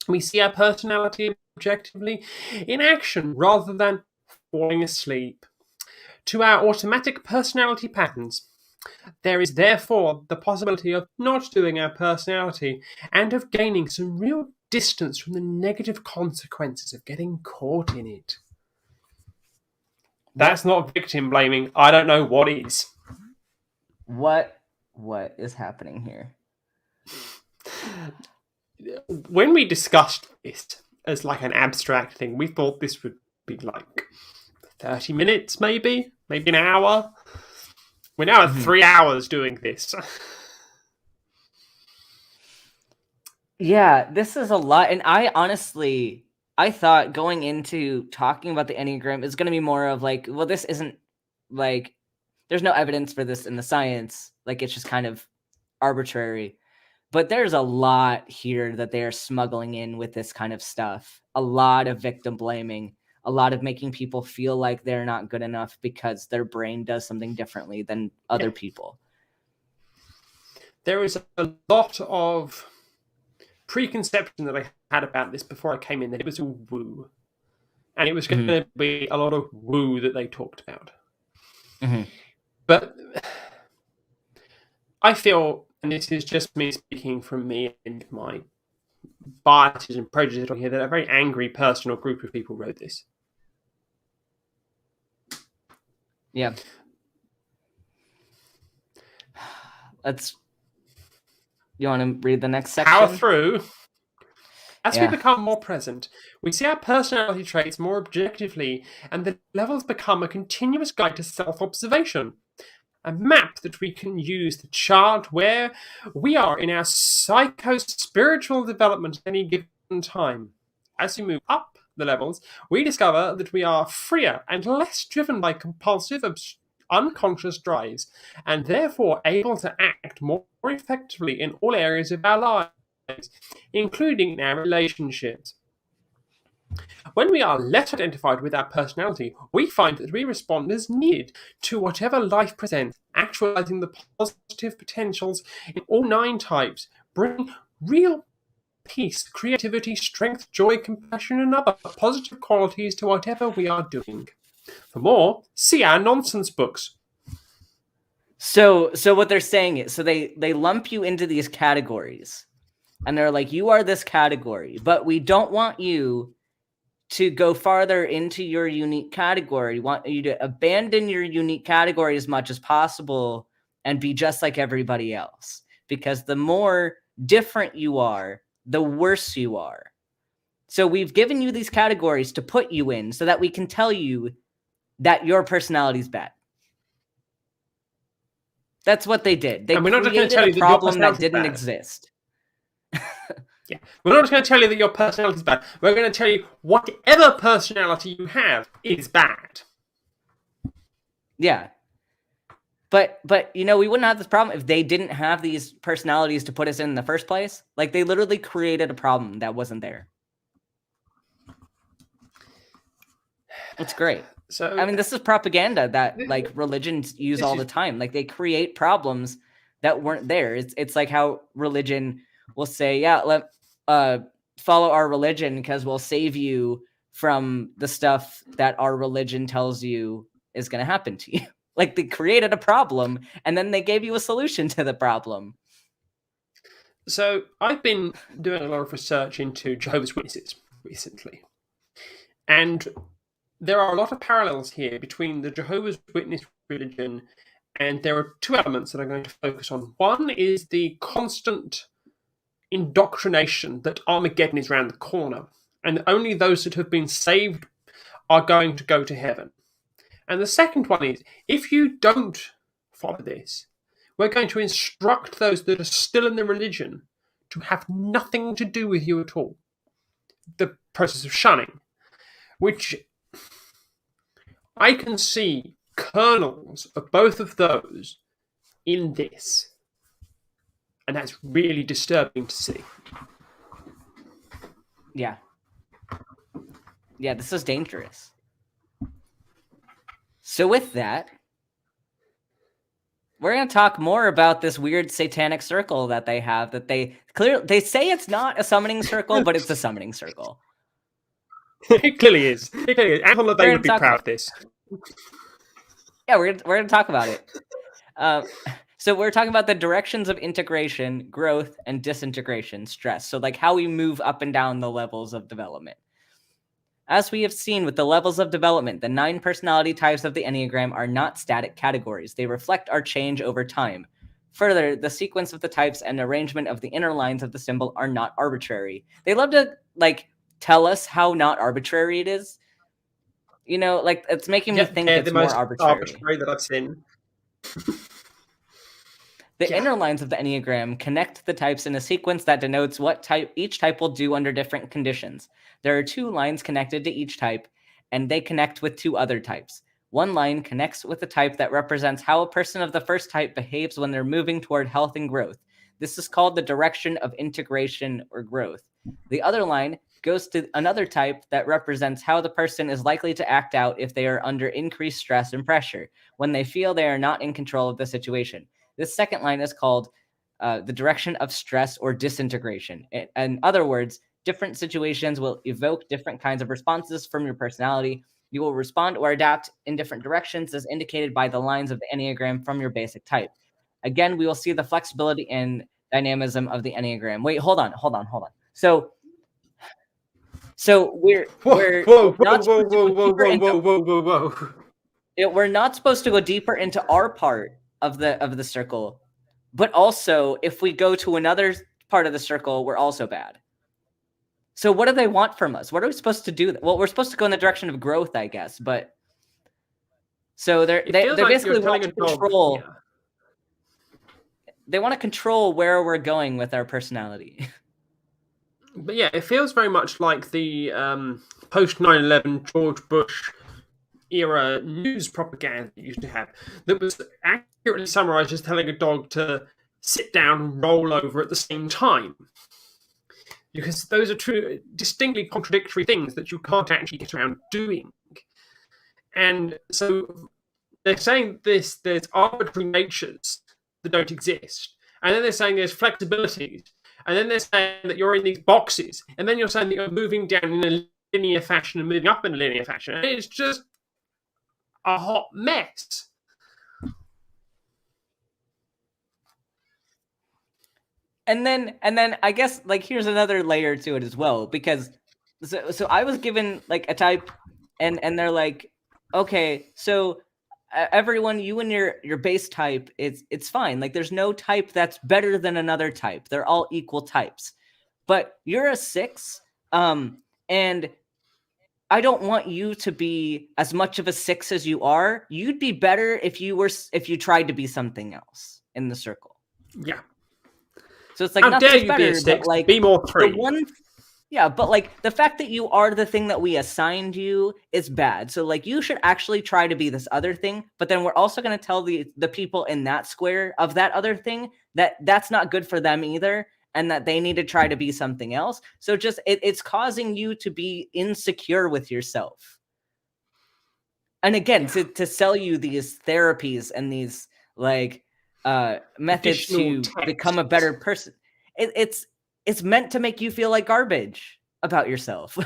We see our personality objectively in action rather than falling asleep. To our automatic personality patterns, there is therefore the possibility of not doing our personality and of gaining some real distance from the negative consequences of getting caught in it. That's not victim blaming. I don't know what is.
What is happening here?
When we discussed this as like an abstract thing, we thought this would be like 30 minutes, maybe an hour. We're now at 3 hours doing this.
Yeah, this is a lot. And I thought going into talking about the Enneagram is going to be more of like, well, this isn't like, there's no evidence for this in the science. Like, it's just kind of arbitrary. But there's a lot here that they are smuggling in with this kind of stuff. A lot of victim blaming, a lot of making people feel like they're not good enough because their brain does something differently than other people.
There is a lot of preconception that I had about this before I came in, that it was all woo. And it was going to be a lot of woo that they talked about. But I feel, and this is just me speaking from me and my biases and prejudices here, that a very angry person or group of people wrote this.
Yeah. You want to read the next section?
Power through. As we become more present, we see our personality traits more objectively, and the levels become a continuous guide to self-observation. A map that we can use to chart where we are in our psycho-spiritual development at any given time. As we move up the levels, we discover that we are freer and less driven by compulsive, unconscious drives, and therefore able to act more effectively in all areas of our lives, including our relationships. When we are less identified with our personality, we find that we respond as needed to whatever life presents, actualizing the positive potentials in all 9 types, bringing real peace, creativity, strength, joy, compassion, and other positive qualities to whatever we are doing. For more, see our nonsense books.
So what they're saying is, so they lump you into these categories, and they're like, you are this category, but we don't want you to go farther into your unique category. We want you to abandon your unique category as much as possible and be just like everybody else. Because the more different you are, the worse you are. So we've given you these categories to put you in so that we can tell you that your personality is bad. That's what they did. They created a problem that didn't exist.
Yeah. We're not just going to tell you that your personality is bad. We're going to tell you whatever personality you have is bad.
Yeah. But we wouldn't have this problem if they didn't have these personalities to put us in the first place. Like, they literally created a problem that wasn't there. It's great.
So,
I mean, this is propaganda that like religions use all the time. Like, they create problems that weren't there. It's like how religion will say, yeah, follow our religion because we'll save you from the stuff that our religion tells you is going to happen to you. Like, they created a problem and then they gave you a solution to the problem.
So I've been doing a lot of research into Jehovah's Witnesses recently. And there are a lot of parallels here between the Jehovah's Witness religion, and there are two elements that I'm going to focus on. One is the constant indoctrination that Armageddon is around the corner, and that only those that have been saved are going to go to heaven. And the second one is, if you don't follow this, we're going to instruct those that are still in the religion to have nothing to do with you at all. The process of shunning, which I can see kernels of both of those in this. And that's really disturbing to see.
Yeah. Yeah, this is dangerous. So with that, we're going to talk more about this weird satanic circle that they have, that they say it's not a summoning circle, but it's a summoning circle.
It clearly is. Anton LaVey would be proud of this.
Yeah, we're going to talk about it. So we're talking about the directions of integration, growth, and disintegration, stress. So like how we move up and down the levels of development. As we have seen with the levels of development, the 9 personality types of the Enneagram are not static categories. They reflect our change over time. Further, the sequence of the types and arrangement of the inner lines of the symbol are not arbitrary. They love to like tell us how not arbitrary it is. You know, like it's making me think it's more
arbitrary that I've seen.
The inner lines of the Enneagram connect the types in a sequence that denotes what type each type will do under different conditions. There are 2 lines connected to each type, and they connect with 2 other types. One line connects with a type that represents how a person of the first type behaves when they're moving toward health and growth. This is called the direction of integration or growth. The other line goes to another type that represents how the person is likely to act out if they are under increased stress and pressure, when they feel they are not in control of the situation. This second line is called the direction of stress or disintegration. In other words, different situations will evoke different kinds of responses from your personality. You will respond or adapt in different directions as indicated by the lines of the Enneagram from your basic type. Again, we will see the flexibility and dynamism of the Enneagram. Wait, hold on. So we're not supposed to go deeper into our part of the circle, but also if we go to another part of the circle, we're also bad. So what do they want from us? What are we supposed to do? Well, we're supposed to go in the direction of growth, I guess, but so they basically want to control. Yeah. They want to control where we're going with our personality.
But yeah, it feels very much like the post 9/11 George Bush era news propaganda you used to have that was accurately summarized as telling a dog to sit down and roll over at the same time. Because those are two distinctly contradictory things that you can't actually get around doing. And so they're saying there's arbitrary natures that don't exist. And then they're saying there's flexibilities. And then they're saying that you're in these boxes. And then you're saying that you're moving down in a linear fashion and moving up in a linear fashion. And it's just a hot mess.
And then I guess like here's another layer to it as well, because so I was given like a type and they're like, okay, so everyone, you and your base type, it's fine. Like there's no type that's better than another type. They're all equal types. But you're a 6, and I don't want you to be as much of a 6 as you are. You'd be better if you tried to be something else in the circle.
Yeah.
So it's like
How dare
nothing's
you be a
better,
6?
but like
Be more
the
3.
one. Yeah, but like the fact that you are the thing that we assigned you is bad. So like you should actually try to be this other thing, but then we're also going to tell the people in that square of that other thing that that's not good for them either, and that they need to try to be something else. So just it's causing you to be insecure with yourself. And again, to sell you these therapies and these like methods
Additional
to become a
texts.
better person, it's meant to make you feel like garbage about yourself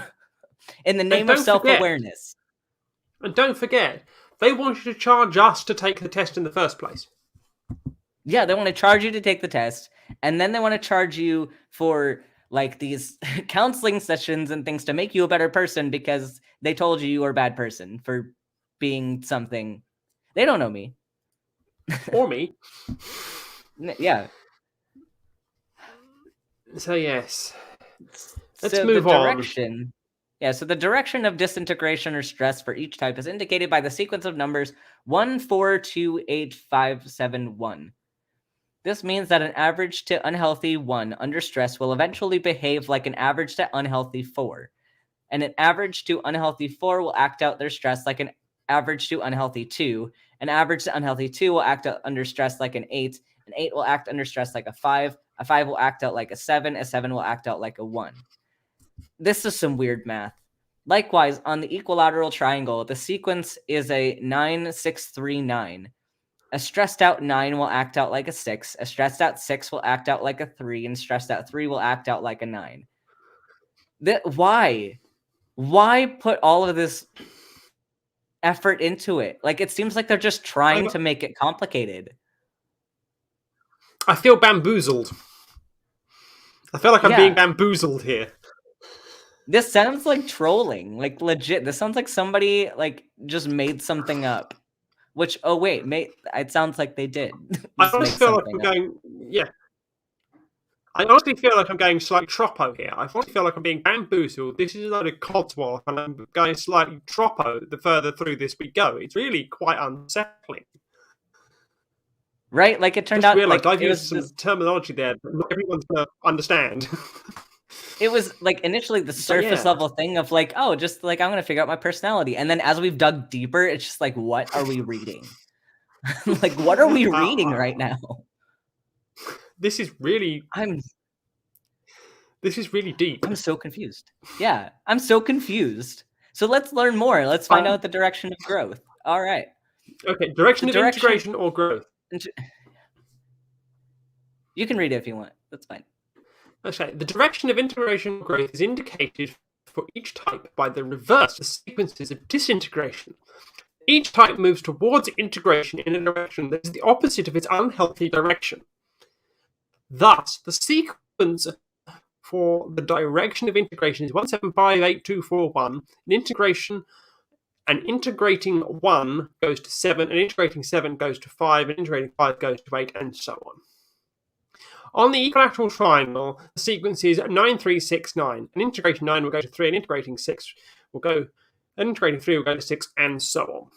in the name of self-awareness.
And don't forget, they want you to charge us to take the test in the first place.
Yeah, they want to charge you to take the test, and then they want to charge you for like these counseling sessions and things to make you a better person because they told you were a bad person for being something. They don't know me.
Or me.
Yeah.
So yes. Let's
So
move
the
on.
direction. Yeah, so the direction of disintegration or stress for each type is indicated by the sequence of numbers 1, 4, 2, 8, 5, 7, 1. This means that an average to unhealthy 1 under stress will eventually behave like an average to unhealthy 4. And an average to unhealthy 4 will act out their stress like an average to unhealthy 2. An average to unhealthy 2 will act out under stress like an 8. An 8 will act under stress like a 5. A 5 will act out like a 7. A 7 will act out like a 1. This is some weird math. Likewise, on the equilateral triangle, the sequence is a 9, 6, 3, 9. A stressed out 9 will act out like a 6. A stressed out 6 will act out like a 3. And stressed out 3 will act out like a 9. Why? Why put all of this effort into it? Like, it seems like they're just trying to make it complicated.
I feel bamboozled. I feel like I'm being bamboozled here.
This sounds like trolling. Like, legit. This sounds like somebody, like, just made something up. Which, oh, wait. It sounds like they did.
I honestly feel like I'm going... Yeah. I honestly feel like I'm going slightly troppo here. I honestly feel like I'm being bamboozled. This is a load of codswallop, and I'm going slightly troppo the further through this we go. It's really quite unsettling.
Right? Like, it turned out...
like I've used some terminology there that not everyone's going to understand.
It was like initially the surface level thing of like, oh, just like I'm going to figure out my personality. And then as we've dug deeper, it's just like, what are we reading? Like, what are we reading right now?
This is really deep.
I'm so confused. Yeah, I'm so confused. So let's learn more. Let's find out the direction of growth. All right.
Okay, direction of integration or growth?
You can read it if you want. That's fine.
Okay, the direction of integration or growth is indicated for each type by the reverse of sequences of disintegration. Each type moves towards integration in a direction that is the opposite of its unhealthy direction. Thus, the sequence for the direction of integration is 1758241. An integrating 1 goes to 7, an integrating 7 goes to 5, an integrating 5 goes to 8, and so on. On the equilateral triangle, the sequence is 9369. An integrating 9 will go to 3, an integrating 3 will go to 6, and so on.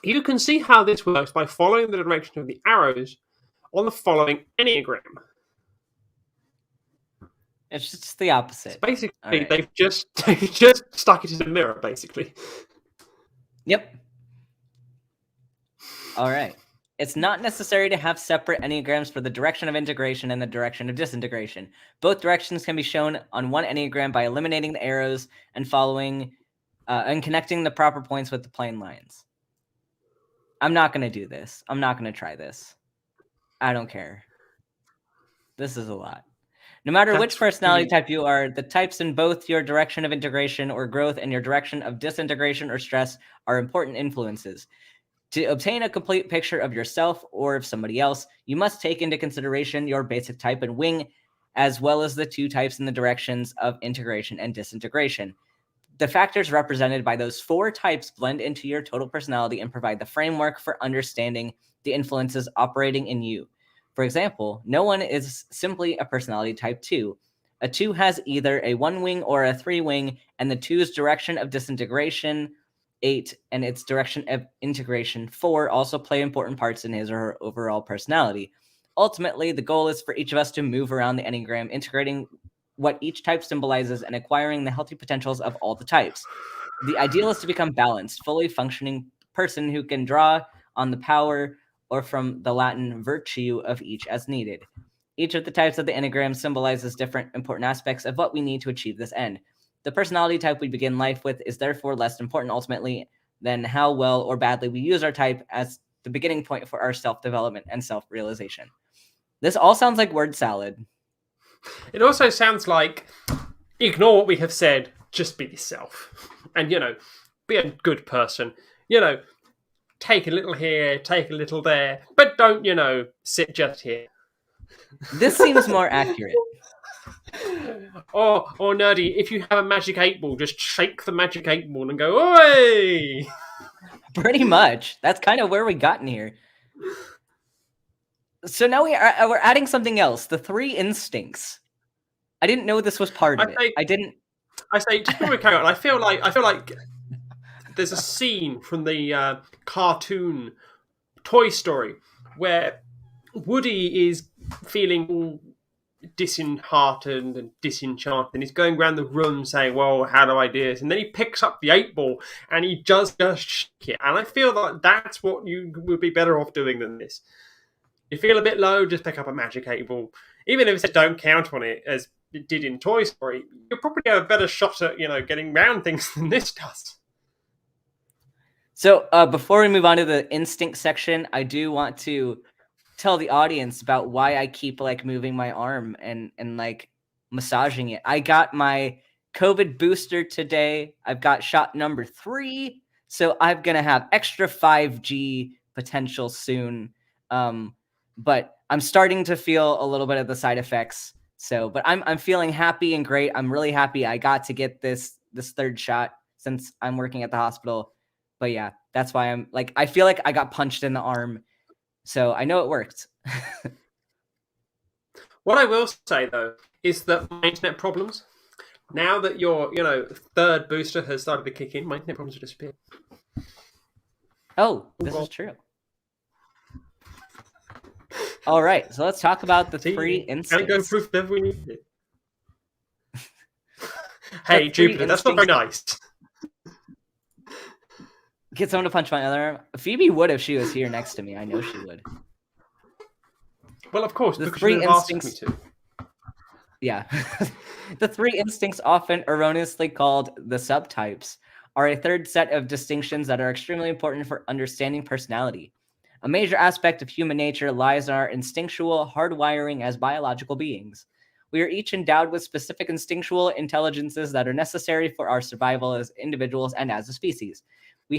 You can see how this works by following the direction of the arrows on the following Enneagram.
It's just the opposite.
So basically, they've just stuck it in a mirror, basically.
Yep. All right. It's not necessary to have separate Enneagrams for the direction of integration and the direction of disintegration. Both directions can be shown on one Enneagram by eliminating the arrows and following and connecting the proper points with the plain lines. I'm not going to do this. I'm not going to try this. I don't care. This is a lot. No matter which personality type you are, the types in both your direction of integration or growth and your direction of disintegration or stress are important influences. To obtain a complete picture of yourself or of somebody else, you must take into consideration your basic type and wing, as well as the two types in the directions of integration and disintegration. The factors represented by those four types blend into your total personality and provide the framework for understanding the influences operating in you. For example, no one is simply a personality type 2. A 2 has either a 1 wing or a 3 wing, and the 2's direction of disintegration 8 and its direction of integration 4 also play important parts in his or her overall personality. Ultimately, the goal is for each of us to move around the Enneagram, integrating what each type symbolizes and acquiring the healthy potentials of all the types. The ideal is to become balanced, fully functioning person who can draw on the power, or from the Latin virtue, of each as needed. Each of the types of the Enneagram symbolizes different important aspects of what we need to achieve this end. The personality type we begin life with is therefore less important ultimately than how well or badly we use our type as the beginning point for our self-development and self-realization. This all sounds like word salad.
It also sounds like ignore what we have said, just be yourself. And, be a good person. Take a little here, take a little there, but don't, sit just here.
This seems more accurate.
Or nerdy, if you have a magic 8-ball, just shake the magic 8-ball and go, oi!
Pretty much. That's kind of where we got in here. So now we're adding something else, the 3 instincts. I didn't know this was part of it.
I say, just before we carry on, I feel like there's a scene from the cartoon Toy Story where Woody is feeling all disheartened and disenchanted, and he's going around the room saying, well, how do I do this? And then he picks up the 8-ball and he just shake it. And I feel like that's what you would be better off doing than this. You feel a bit low, just pick up a magic 8-ball. Even if it says don't count on it, as it did in Toy Story, you'll probably have a better shot at, getting around things than this does.
So before we move on to the instinct section, I do want to tell the audience about why I keep moving my arm and massaging it. I got my COVID booster today. I've got shot number 3, so I'm gonna have extra 5G potential soon. But I'm starting to feel a little bit of the side effects. So, but I'm feeling happy and great. I'm really happy I got to get this 3rd shot since I'm working at the hospital. But yeah, that's why I'm I feel like I got punched in the arm. So I know it worked.
What I will say, though, is that my internet problems, now that your 3rd booster has started to kick in, my internet problems have disappeared.
Oh, this is true. All right, so let's talk about the 3 instincts.
Can it go proof whenever we need it? Hey, Jupiter, that's not very nice.
Get someone to punch my other arm. Phoebe would if she was here next to me. I know she would.
Well, of course,
the 3 instincts. Yeah. The 3 instincts, often erroneously called the subtypes, are a 3rd set of distinctions that are extremely important for understanding personality. A major aspect of human nature lies in our instinctual hardwiring as biological beings. We are each endowed with specific instinctual intelligences that are necessary for our survival as individuals and as a species. We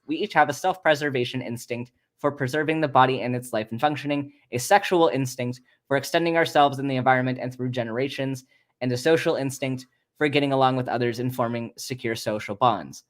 each have a self-preservation instinct for preserving the body and its life and functioning, a sexual instinct for extending ourselves in the environment and through generations, and a social instinct for getting along with others and forming secure social bonds.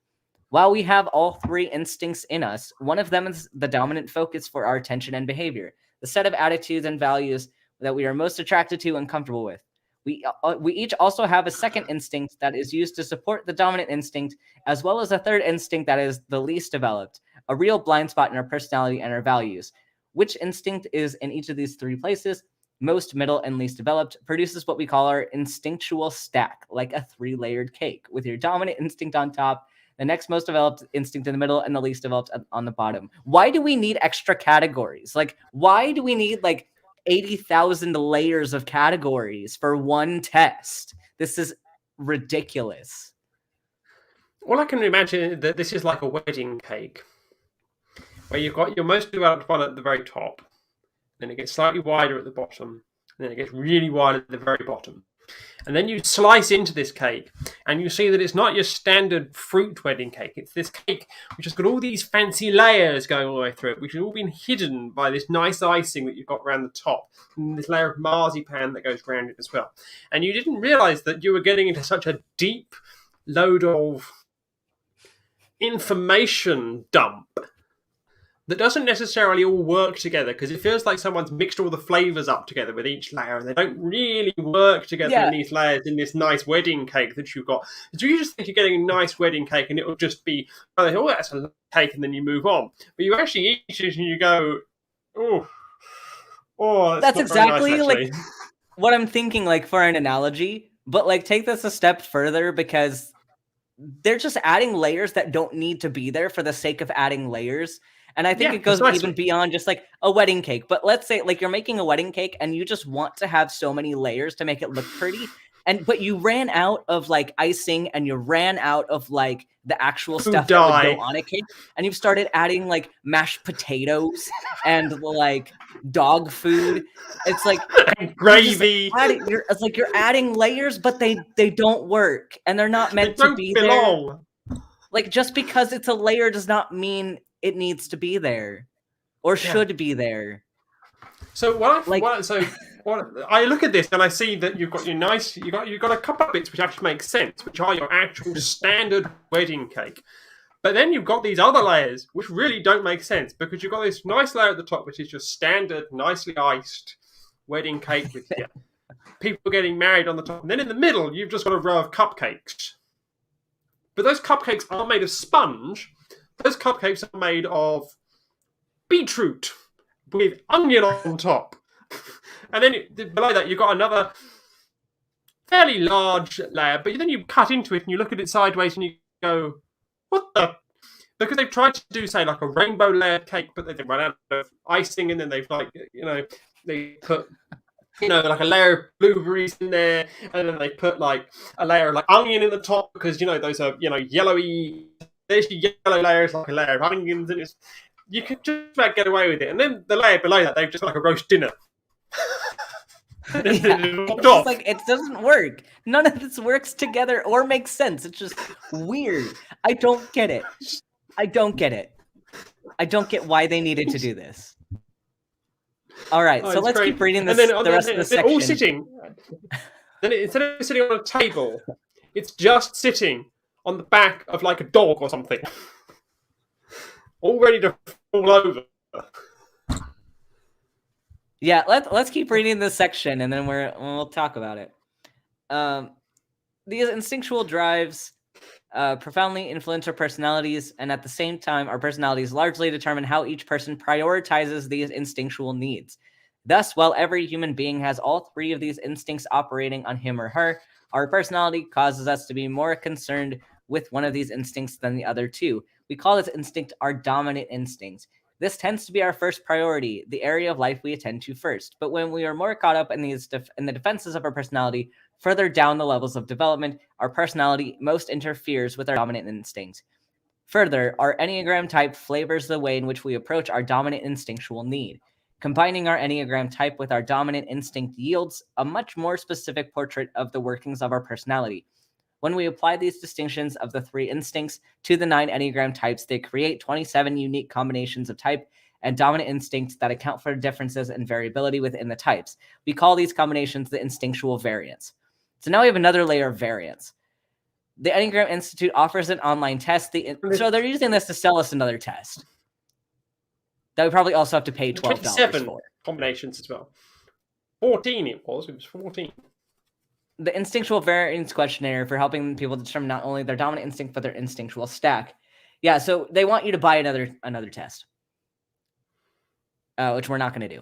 While we have all 3 instincts in us, one of them is the dominant focus for our attention and behavior, the set of attitudes and values that we are most attracted to and comfortable with. We each also have a 2nd instinct that is used to support the dominant instinct, as well as a 3rd instinct that is the least developed, a real blind spot in our personality and our values. Which instinct is in each of these 3 places, most, middle, and least developed, produces what we call our instinctual stack, like a 3-layered cake, with your dominant instinct on top, the next most developed instinct in the middle, and the least developed on the bottom. Why do we need extra categories? Why do we need 80,000 layers of categories for one test? This is ridiculous.
Well, I can imagine that this is like a wedding cake, where you've got your most developed one at the very top, then it gets slightly wider at the bottom, and then it gets really wide at the very bottom. And then you slice into this cake, and you see that it's not your standard fruit wedding cake. It's this cake which has got all these fancy layers going all the way through it, which has all been hidden by this nice icing that you've got around the top, and this layer of marzipan that goes around it as well. And you didn't realise that you were getting into such a deep load of information dump that doesn't necessarily all work together, because it feels like someone's mixed all the flavours up together with each layer, and they don't really work together in these layers in this nice wedding cake that you've got. So you just think you're getting a nice wedding cake, and it'll just be, oh, that's a cake, and then you move on. But you actually eat it and you go, Oh,
That's
not very nice,
exactly like
actually.
what I'm thinking, like for an analogy, but like take this a step further because they're just adding layers that don't need to be there for the sake of adding layers. And I think
Yeah,
it goes even
precisely.
beyond just like a wedding cake. But let's say like you're making a wedding cake and you just want to have so many layers to make it look pretty. But you ran out of like icing and you ran out of like the actual
Food
stuff that would go
dye.
on a cake. And you've started adding like mashed potatoes and like dog food. It's like
And
you're just
gravy.
it's like you're adding layers, but they don't work and they're not
They
meant to
don't
be there.
belong.
Like just because it's a layer does not mean it needs to be there or should be there.
So I look at this and I see that you've got you've got a couple of bits which actually make sense, which are your actual standard wedding cake. But then you've got these other layers which really don't make sense because you've got this nice layer at the top which is your standard, nicely iced wedding cake with people getting married on the top. And then in the middle you've just got a row of cupcakes. But those cupcakes aren't made of sponge. Those cupcakes are made of beetroot with onion on top. And then below that, you've got another fairly large layer, but then you cut into it and you look at it sideways and you go, what the? Because they've tried to do, say, like a rainbow layered cake, but they've run out of icing and then they've, like, they put, like a layer of blueberries in there and then they put, like, a layer of, like, onion in the top because, those are, yellowy. There's your yellow layer, it's like a layer of onions and you can just about get away with it. And then the layer below that, they've just got like a roast dinner.
It's like it doesn't work. None of this works together or makes sense. It's just weird. I don't get it. I don't get why they needed to do this. All right, so let's keep reading this. The rest of the section.
All sitting. Then instead of sitting on a table, it's just sitting on the back of like a dog or something, all ready to fall over.
Yeah, let's keep reading this section and then we'll talk about it. These instinctual drives profoundly influence our personalities, and at the same time, our personalities largely determine how each person prioritizes these instinctual needs. Thus, while every human being has all three of these instincts operating on him or her, our personality causes us to be more concerned with one of these instincts than the other two. We call this instinct our dominant instinct. This tends to be our first priority, the area of life we attend to first. But when we are more caught up in the defenses of our personality, further down the levels of development, our personality most interferes with our dominant instinct. Further, our Enneagram type flavors the way in which we approach our dominant instinctual need. Combining our Enneagram type with our dominant instinct yields a much more specific portrait of the workings of our personality. When we apply these distinctions of the three instincts to the 9 Enneagram types, they create 27 unique combinations of type and dominant instincts that account for differences and variability within the types. We call these combinations the instinctual variants. So now we have another layer of variance. The Enneagram Institute offers an online test. So they're using this to sell us another test that we probably also have to pay $12
27
for.
Combinations as well. 14 it was 14.
The Instinctual Variance Questionnaire for helping people determine not only their dominant instinct, but their instinctual stack. Yeah, so they want you to buy another test, which we're not going to do.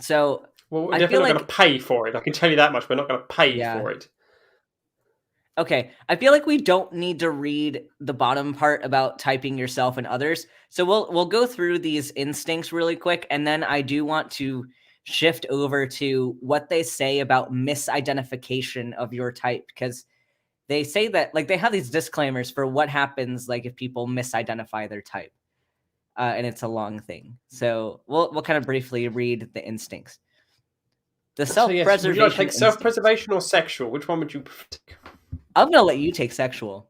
So
well, we're definitely not going to pay for it. I can tell you that much. We're not going to pay for it.
Okay, I feel like we don't need to read the bottom part about typing yourself and others. So we'll go through these instincts really quick, and then I do want to shift over to what they say about misidentification of your type, because they say that like they have these disclaimers for what happens like if people misidentify their type, and it's a long thing. So we'll kind of briefly read the instincts. The self-preservation.
Would you like to take self-preservation or sexual? Which one would you take?
I'm gonna let you take sexual.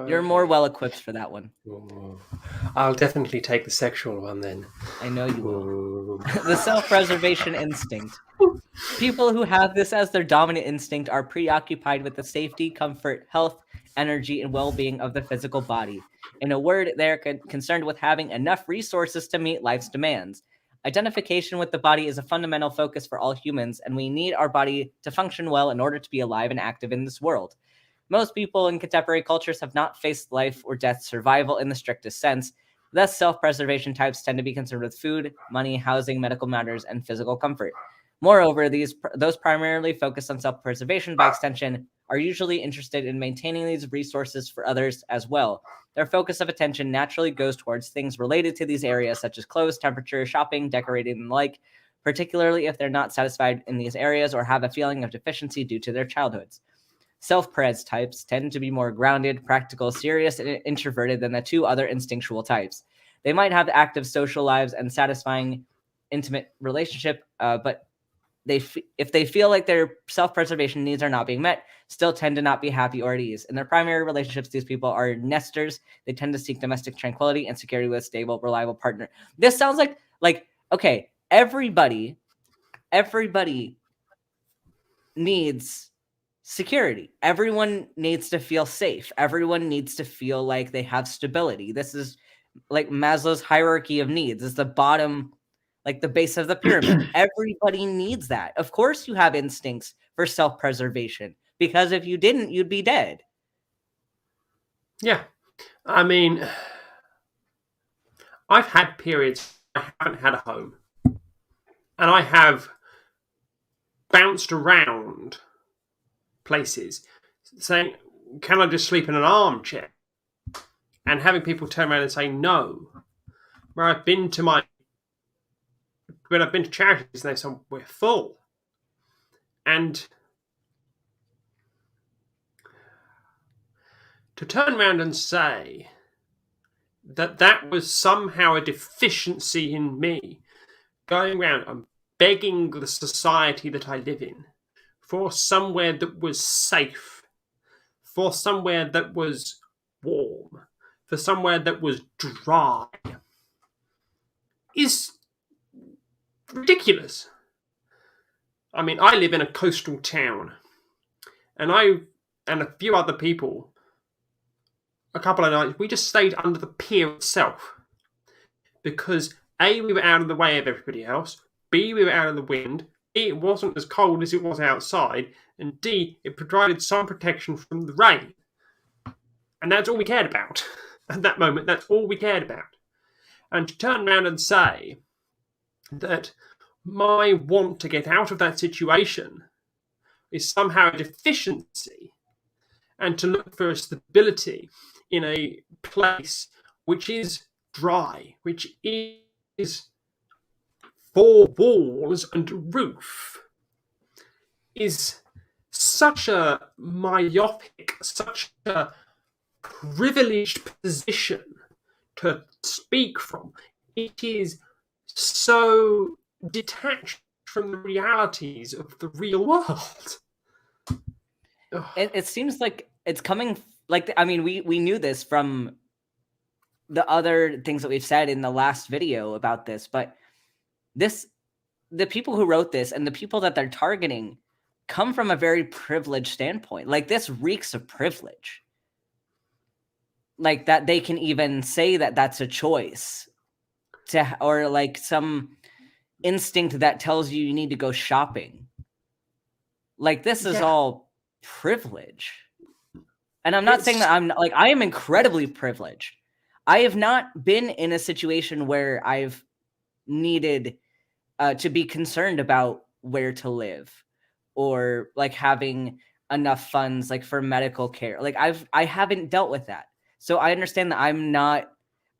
You're more well equipped for that one.
Ooh. I'll definitely take the sexual one then.
I know you will. The self-preservation instinct. People who have this as their dominant instinct are preoccupied with the safety, comfort, health, energy, and well-being of the physical body. In a word, they're concerned with having enough resources to meet life's demands. Identification with the body is a fundamental focus for all humans, and we need our body to function well in order to be alive and active in this world. Most people in contemporary cultures have not faced life or death survival in the strictest sense. Thus, self-preservation types tend to be concerned with food, money, housing, medical matters, and physical comfort. Moreover, those primarily focused on self-preservation by extension are usually interested in maintaining these resources for others as well. Their focus of attention naturally goes towards things related to these areas, such as clothes, temperature, shopping, decorating, and the like, particularly if they're not satisfied in these areas or have a feeling of deficiency due to their childhoods. Self-pres types tend to be more grounded, practical, serious, and introverted than the two other instinctual types. They might have active social lives and satisfying intimate relationship, but if they feel like their self-preservation needs are not being met, still tend to not be happy or at ease. In their primary relationships, these people are nesters. They tend to seek domestic tranquility and security with a stable, reliable partner. This sounds like okay, everybody needs security. Everyone needs to feel safe. Everyone needs to feel like they have stability. This is like Maslow's hierarchy of needs. It's the bottom, like the base of the pyramid. Everybody needs that. Of course you have instincts for self-preservation, because if you didn't, you'd be dead.
Yeah. I mean, I've had periods I haven't had a home. And I have bounced around places saying, can I just sleep in an armchair? And having people turn around and say no. Where I've been to when I've been to charities and they say, we're full. And to turn around and say that was somehow a deficiency in me, going around and begging the society that I live in for somewhere that was safe, for somewhere that was warm, for somewhere that was dry, is ridiculous. I mean, I live in a coastal town, and I and a few other people, a couple of nights, we just stayed under the pier itself because A, we were out of the way of everybody else, B, we were out of the wind, C, it wasn't as cold as it was outside, and D, it provided some protection from the rain. And that's all we cared about. At that moment, that's all we cared about. And to turn around and say that my want to get out of that situation is somehow a deficiency, and to look for a stability in a place which is dry, which is four walls and a roof, is such a myopic, such a privileged position to speak from. It is so detached from the realities of the real world.
It seems like it's coming, like, I mean, we knew this from the other things that we've said in the last video about this, but the people who wrote this and the people that they're targeting come from a very privileged standpoint. Like, this reeks of privilege. Like, that they can even say that that's a choice or like some instinct that tells you need to go shopping. Like, this is all privilege. And I'm not saying that I am incredibly privileged. I have not been in a situation where I've needed to be concerned about where to live or like having enough funds like for medical care. Like, I haven't dealt with that. So I understand that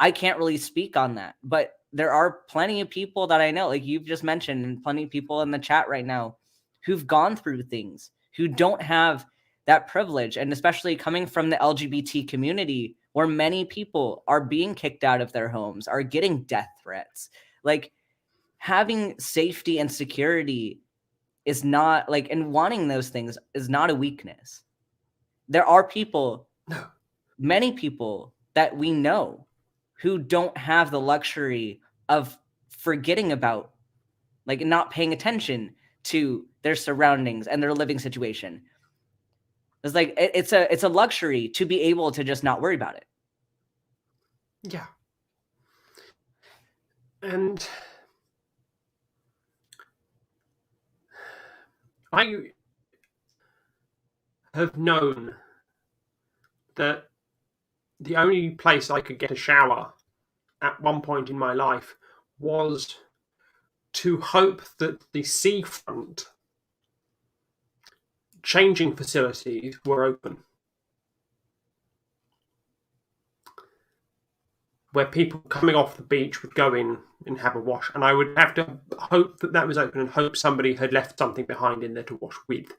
I can't really speak on that, but there are plenty of people that I know, like you've just mentioned, and plenty of people in the chat right now who've gone through things, who don't have that privilege. And especially coming from the LGBT community, where many people are being kicked out of their homes, are getting death threats. Like, having safety and security is not like, and wanting those things is not a weakness. There are people, many people that we know who don't have the luxury of forgetting about, like, not paying attention to their surroundings and their living situation. It's like, it's a luxury to be able to just not worry about it.
Yeah. And I have known that the only place I could get a shower at one point in my life was to hope that the seafront changing facilities were open, where people coming off the beach would go in and have a wash, and I would have to hope that that was open and hope somebody had left something behind in there to wash with.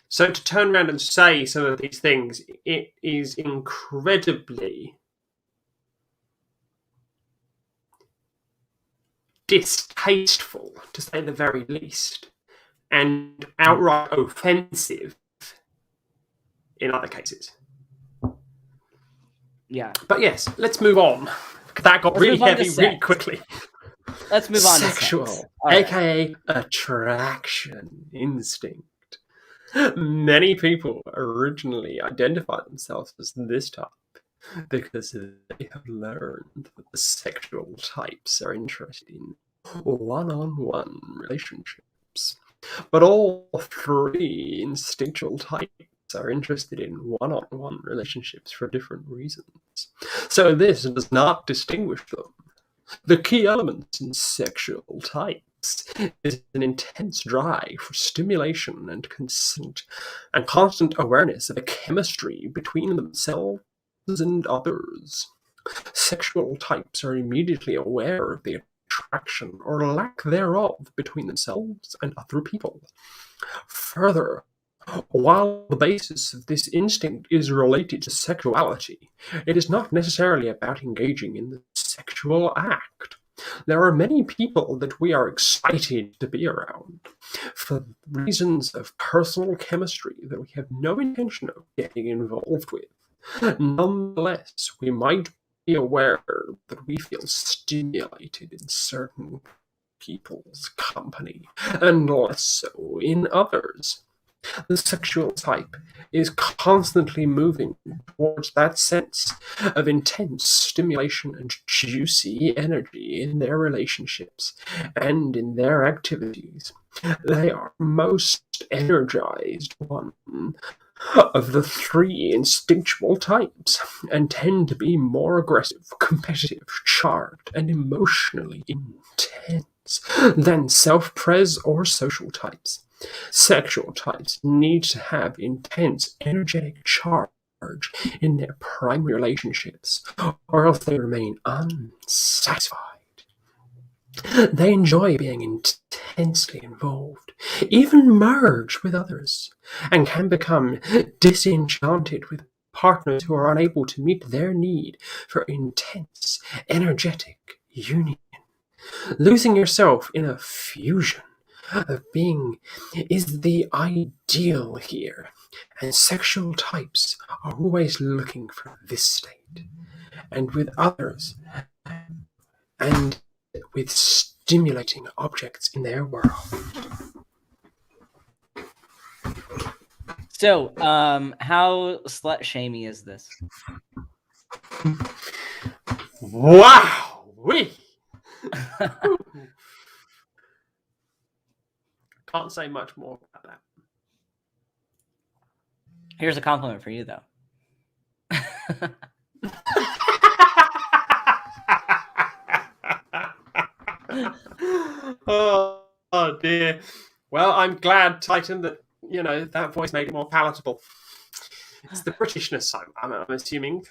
So to turn around and say some of these things, it is incredibly distasteful, to say the very least, and outright offensive in other cases.
Yeah.
But yes, let's move on. That got really heavy really quickly.
Let's move on
Sexual,
to sex.
aka attraction instinct. Many people originally identify themselves as this type because they have learned that the sexual types are interested in one-on-one relationships. But all three instinctual types are interested in one-on-one relationships for different reasons. So this does not distinguish them. The key elements in sexual types is an intense drive for stimulation and consent, and constant awareness of the chemistry between themselves and others. Sexual types are immediately aware of the attraction or lack thereof between themselves and other people. Further, while the basis of this instinct is related to sexuality, it is not necessarily about engaging in the sexual act. There are many people that we are excited to be around for reasons of personal chemistry that we have no intention of getting involved with. Nonetheless, we might be aware that we feel stimulated in certain people's company, and less so in others. The sexual type is constantly moving towards that sense of intense stimulation and juicy energy in their relationships and in their activities. They are most energized one of the three instinctual types and tend to be more aggressive, competitive, charged, and emotionally intense than self-pres or social types. Sexual types need to have intense energetic charge in their primary relationships, or else they remain unsatisfied. They enjoy being intensely involved, even merge with others, and can become disenchanted with partners who are unable to meet their need for intense, energetic union. Losing yourself in a fusion of being is the ideal here, and sexual types are always looking for this state, and with others, and with stimulating objects in their world.
So, how slut-shamey is this?
Wow! Can't say much more about that.
Here's a compliment for you, though.
Oh dear. Well, I'm glad, Titan, that that voice made it more palatable. It's the Britishness, I'm assuming.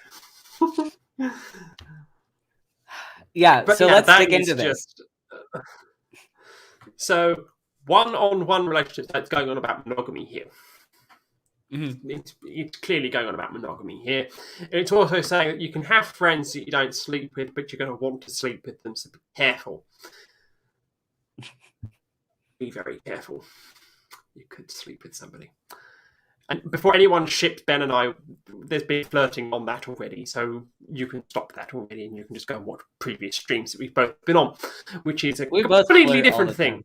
Yeah, but so let's dig into this.
So, one-on-one relationship that's going on about monogamy here. Mm-hmm. It's clearly going on about monogamy here. It's also saying that you can have friends that you don't sleep with, but you're going to want to sleep with them, so be careful. Be very careful. You could sleep with somebody. And before anyone ships Ben and I, there's been flirting on that already, so you can stop that already and you can just go and watch previous streams that we've both been on, which is a completely different thing.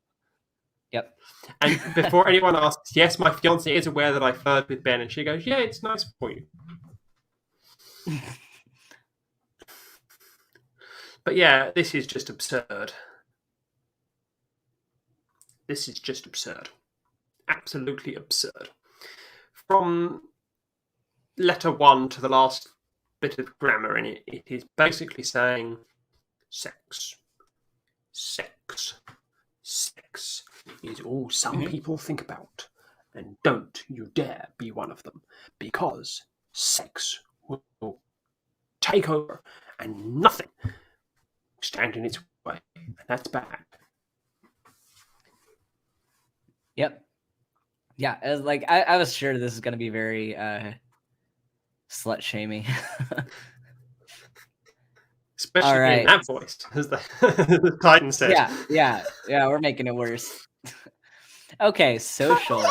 Yep.
And before anyone asks, yes, my fiancée is aware that I flirt with Ben, and she goes, yeah, it's nice for you. But yeah, this is just absurd. This is just absurd. Absolutely absurd. From letter 1 to the last bit of grammar in it. It is basically saying sex. Sex. Sex is all some people think about. And don't you dare be one of them, because sex will take over and nothing will stand in its way. And that's bad.
Yep. Yeah, it was like I was sure this is gonna be very slut shaming.
Especially
All right.
in that voice, as the Titan said.
Yeah, we're making it worse. Okay, social,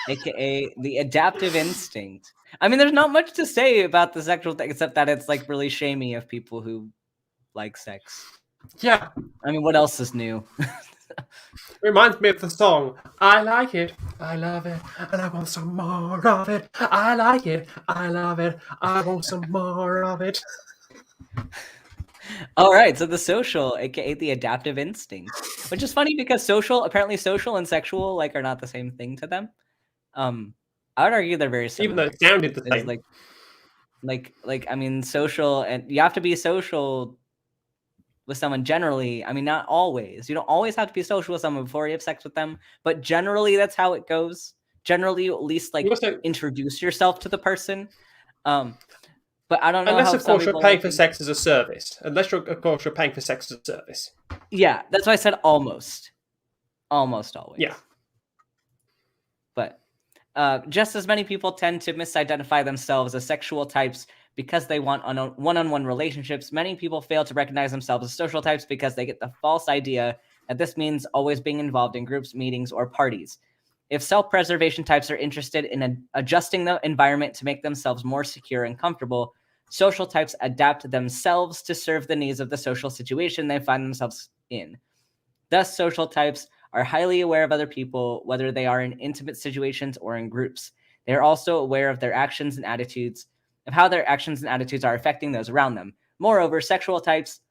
aka the adaptive instinct. I mean, there's not much to say about the sexual thing except that it's like really shamey of people who like sex.
Yeah.
I mean, what else is new?
Reminds me of the song, I like it, I love it, and I want some more of it. I like it, I love it, I want some more of it.
All right, so the social, aka the adaptive instinct, which is funny because apparently social and sexual like are not the same thing to them. I would argue they're very similar.
Even though it sounded the same.
Like I mean, social, and you have to be social with someone generally. I mean, not always. You don't always have to be social with someone before you have sex with them, but generally that's how it goes. Generally, you at least introduce yourself to the person. But I don't know.
Unless, of course, you're paying for sex as a service.
Yeah, that's why I said almost. Almost always.
Yeah.
But just as many people tend to misidentify themselves as sexual types because they want one-on-one relationships, many people fail to recognize themselves as social types because they get the false idea that this means always being involved in groups, meetings, or parties. If self-preservation types are interested in adjusting the environment to make themselves more secure and comfortable, social types adapt themselves to serve the needs of the social situation they find themselves in. Thus, social types are highly aware of other people, whether they are in intimate situations or in groups. They are also aware of their actions and attitudes, of how their actions and attitudes are affecting those around them. Moreover, sexual types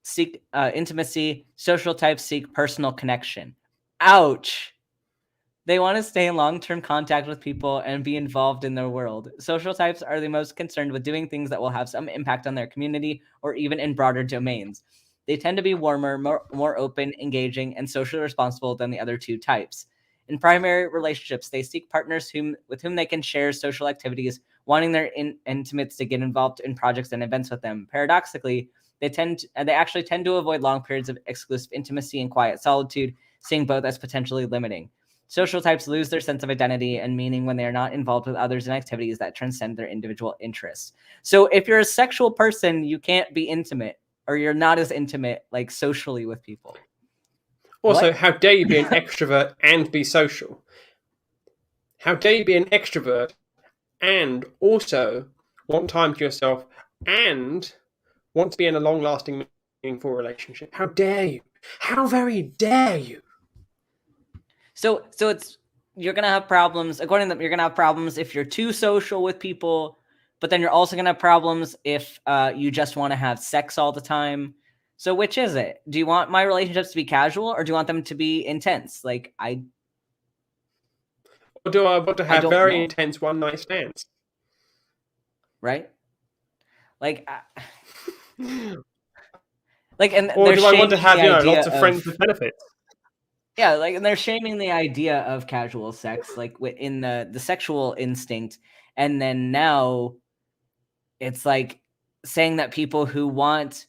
seek intimacy. Social types seek personal connection. Ouch! They want to stay in long-term contact with people and be involved in their world. Social types are the most concerned with doing things that will have some impact on their community or even in broader domains. They tend to be warmer, more open, engaging, and socially responsible than the other two types. In primary relationships, they seek partners with whom they can share social activities, wanting their intimates to get involved in projects and events with them. Paradoxically, they actually tend to avoid long periods of exclusive intimacy and quiet solitude, seeing both as potentially limiting. Social types lose their sense of identity and meaning when they are not involved with others in activities that transcend their individual interests. So if you're a sexual person, you can't be intimate, or you're not as intimate, like socially, with people.
Also,
What?
how dare you be an extrovert and be social? How dare you be an extrovert and also want time to yourself and want to be in a long-lasting, meaningful relationship? How dare you? How very dare you?
So you're gonna have problems. According to them, you're gonna have problems if you're too social with people, but then you're also gonna have problems if you just want to have sex all the time. So which is it? Do you want my relationships to be casual, or do you want them to be intense? Or
do I want to have very intense one-night stands?
Right? And
or do I want to have lots of friends with benefits?
Yeah, and they're shaming the idea of casual sex, like in the sexual instinct, and then now it's like saying that people who want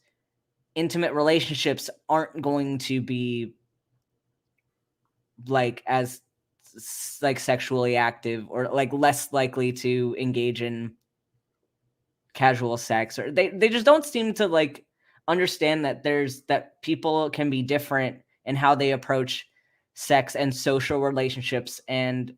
intimate relationships aren't going to be as sexually active, or less likely to engage in casual sex, or they just don't seem to understand that people can be different in how they approach sex and social relationships, and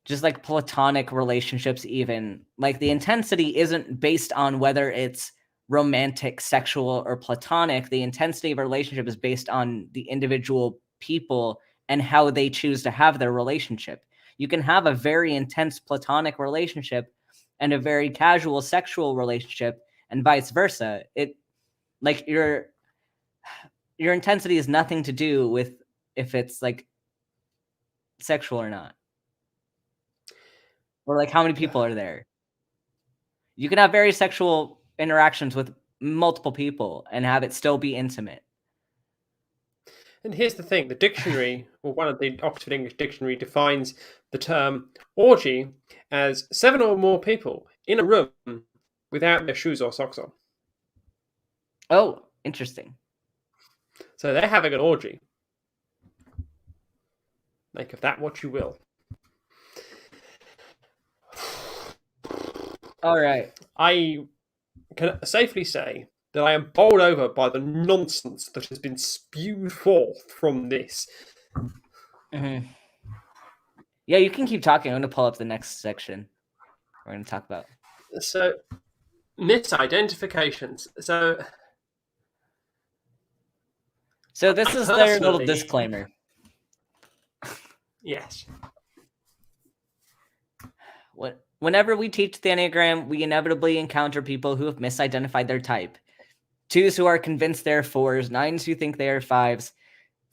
just platonic relationships. Even the intensity isn't based on whether it's romantic, sexual, or platonic. The intensity of a relationship is based on the individual people and how they choose to have their relationship. You can have a very intense platonic relationship and a very casual sexual relationship, and vice versa. Your intensity has nothing to do with if it's sexual or not, or how many people are there. You can have very sexual interactions with multiple people and have it still be intimate.
And here's the thing: the dictionary, or one of the Oxford English Dictionary, defines the term orgy as 7 or more people in a room without their shoes or socks on.
Oh, interesting.
So they're having an orgy. Make of that what you will.
All right.
I can safely say that I am bowled over by the nonsense that has been spewed forth from this.
Mm-hmm. Yeah, you can keep talking. I'm going to pull up the next section we're going to talk about.
So, misidentifications.
So this is their little disclaimer.
Yes.
Whenever we teach the Enneagram, we inevitably encounter people who have misidentified their type. 2s who are convinced they're 4s, 9s who think they are 5s,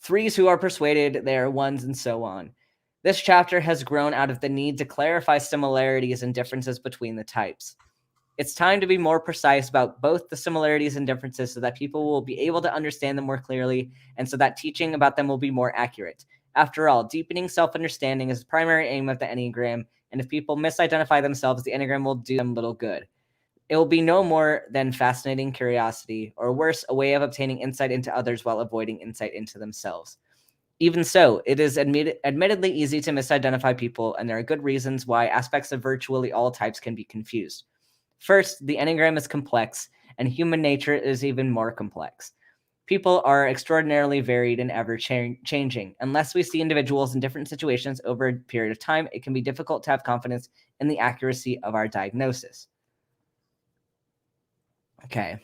3s who are persuaded they are 1s, and so on. This chapter has grown out of the need to clarify similarities and differences between the types. It's time to be more precise about both the similarities and differences so that people will be able to understand them more clearly and so that teaching about them will be more accurate. After all, deepening self-understanding is the primary aim of the Enneagram, and if people misidentify themselves, the Enneagram will do them little good. It will be no more than fascinating curiosity, or worse, a way of obtaining insight into others while avoiding insight into themselves. Even so, it is admittedly easy to misidentify people, and there are good reasons why aspects of virtually all types can be confused. First, the Enneagram is complex, and human nature is even more complex. People are extraordinarily varied and ever-changing. Unless we see individuals in different situations over a period of time, it can be difficult to have confidence in the accuracy of our diagnosis. Okay.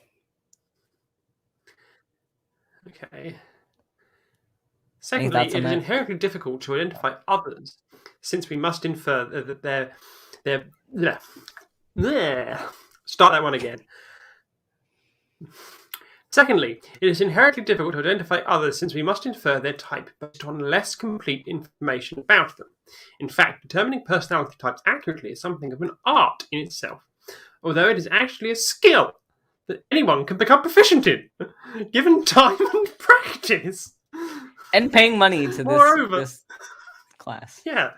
Secondly, it is inherently difficult to identify others, since we must infer that they're Start that one again. Secondly, it is inherently difficult to identify others since we must infer their type based on less complete information about them. In fact, determining personality types accurately is something of an art in itself, although it is actually a skill that anyone can become proficient in, given time and practice.
And paying money to this class.
Yeah.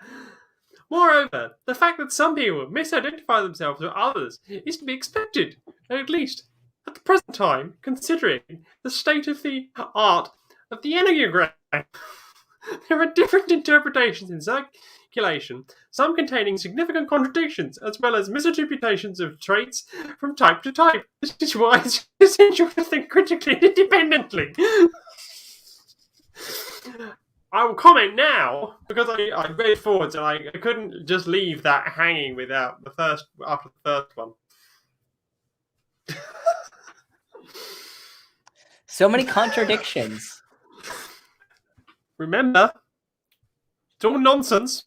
Moreover, the fact that some people misidentify themselves with others is to be expected, at least at the present time, considering the state of the art of the Enneagram. There are different interpretations in circulation, some containing significant contradictions, as well as misinterpretations of traits from type to type. This is why it's essential to think critically and independently. I will comment now because I read forwards and I couldn't just leave that hanging without after the first one.
So many contradictions.
Remember, it's all nonsense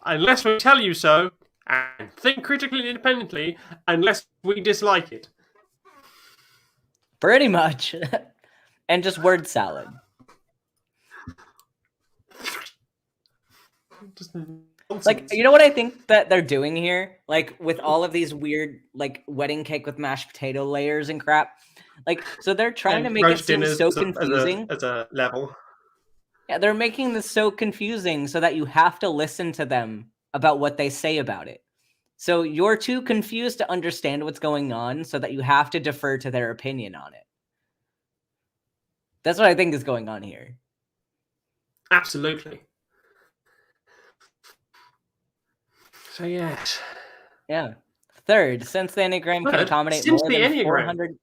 unless we tell you so, and think critically and independently unless we dislike it.
Pretty much. And just word salad.
Just
like, you know what I think that they're doing here? Like, with all of these weird, like, wedding cake with mashed potato layers and crap. Like, so they're trying to make it seem so confusing.
As a level.
Yeah, they're making this so confusing so that you have to listen to them about what they say about it. So you're too confused to understand what's going on so that you have to defer to their opinion on it. That's what I think is going on here.
Absolutely. So, yes.
Yeah. Third, since the Enneagram can accommodate more than 400...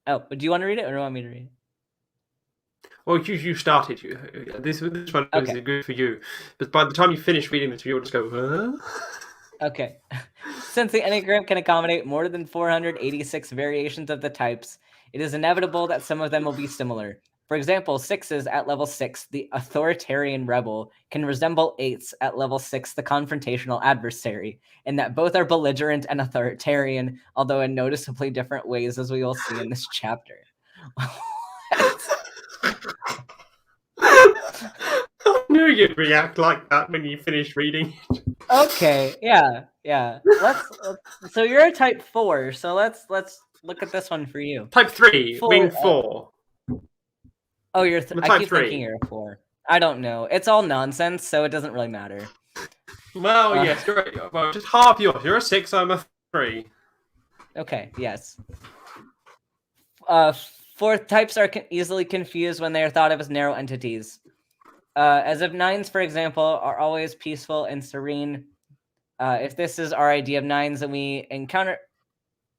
Oh, but do you want to read it or do you want me to read it?
Well, you started. This one is good for you. But by the time you finish reading this, you'll just go, huh?
Okay. Since the Enneagram can accommodate more than 486 variations of the types, it is inevitable that some of them will be similar. For example, 6s at level 6, the authoritarian rebel, can resemble 8s at level 6, the confrontational adversary, in that both are belligerent and authoritarian, although in noticeably different ways, as we will see in this chapter.
I knew you'd react like that when you finished reading it.
Okay, yeah. So you're a type 4. So let's look at this one for you.
Type 3, wing
For
4.
oh,
I'm a
I
type
keep thinking
3.
you're a 4. I don't know. It's all nonsense, so it doesn't really matter.
Well, yes, you're right. Well, just half yours. You're a 6, I'm a 3.
Okay, yes. Fourth types are easily confused when they are thought of as narrow entities. As if 9s, for example, are always peaceful and serene. If this is our idea of 9s,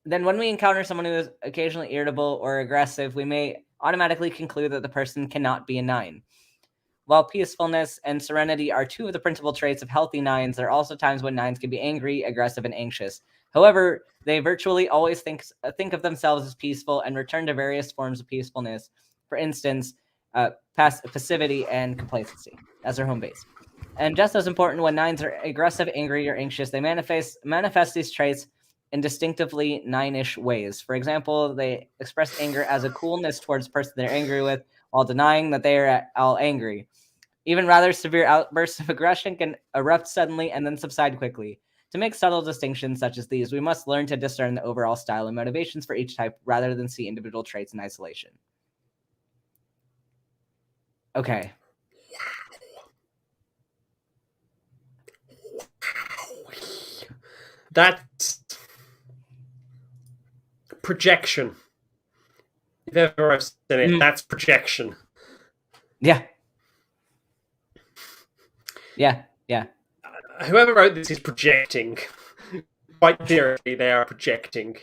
then when we encounter someone who is occasionally irritable or aggressive, we may automatically conclude that the person cannot be a 9. While peacefulness and serenity are two of the principal traits of healthy 9s, there are also times when 9s can be angry, aggressive, and anxious. However, they virtually always think of themselves as peaceful and return to various forms of peacefulness. For instance, passivity and complacency as their home base. And just as important, when 9s are aggressive, angry, or anxious, they manifest these traits in distinctively 9-ish ways. For example, they express anger as a coolness towards the person they're angry with, while denying that they are at all angry. Even rather severe outbursts of aggression can erupt suddenly and then subside quickly. To make subtle distinctions such as these, we must learn to discern the overall style and motivations for each type rather than see individual traits in isolation. Okay.
That's projection. If ever I've said it, that's projection.
Yeah.
Whoever wrote this is projecting. Quite theoretically, they are projecting.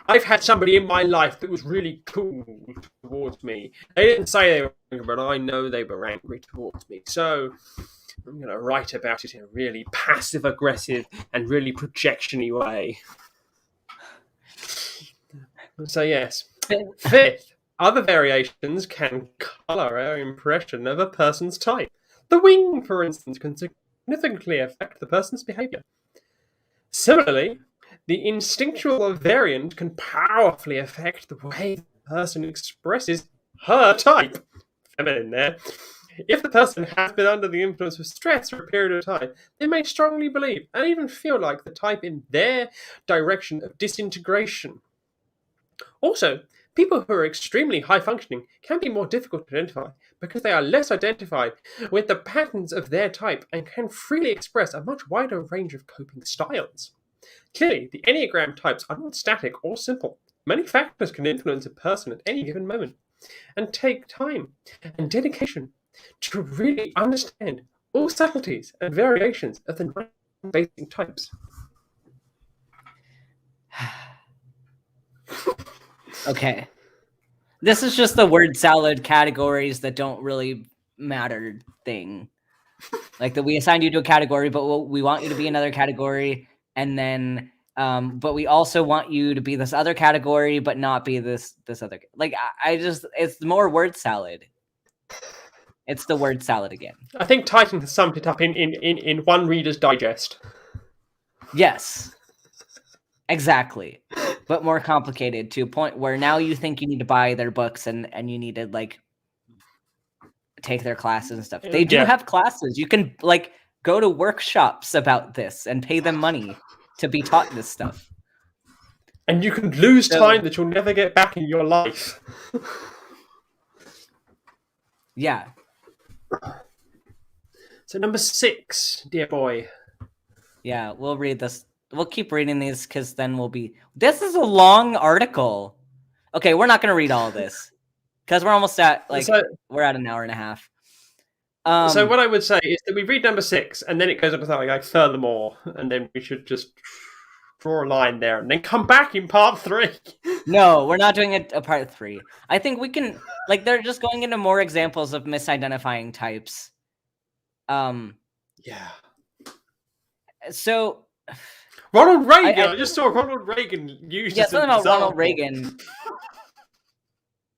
I've had somebody in my life that was really cool towards me. They didn't say they were angry, but I know they were angry towards me. So I'm going to write about it in a really passive-aggressive and really projection-y way. So yes. Fifth, other variations can colour our impression of a person's type. The wing, for instance, can significantly affect the person's behaviour. Similarly, the instinctual variant can powerfully affect the way the person expresses her type. Feminine there. If the person has been under the influence of stress for a period of time, they may strongly believe and even feel like the type in their direction of disintegration. Also, people who are extremely high functioning can be more difficult to identify because they are less identified with the patterns of their type and can freely express a much wider range of coping styles. Clearly, the Enneagram types are not static or simple. Many factors can influence a person at any given moment and take time and dedication to really understand all subtleties and variations of the 9 basic types.
Okay. This is just the word salad categories that don't really matter thing. Like that we assigned you to a category, but we want you to be another category, and then but we also want you to be this other category, but not be this other. Like I just, it's more word salad. It's the word salad again.
I think Titan has summed it up in one Reader's Digest.
Yes. Exactly. But more complicated to a point where now you think you need to buy their books and you need to like take their classes and stuff. They do have classes. You can like go to workshops about this and pay them money to be taught this stuff.
And you can lose time that you'll never get back in your life.
Yeah.
So number 6, dear boy.
Yeah, we'll read this. We'll keep reading these because then we'll be... This is a long article. Okay, we're not going to read all of this because we're almost at, like, we're at an hour and a half.
So what I would say is that we read number 6 and then it goes on to something like furthermore, and then we should just draw a line there and then come back in part 3.
No, we're not doing a part 3. I think we can, like, they're just going into more examples of misidentifying types.
Yeah.
So...
Ronald Reagan! I just saw Ronald Reagan used as an example.
Something about Ronald Reagan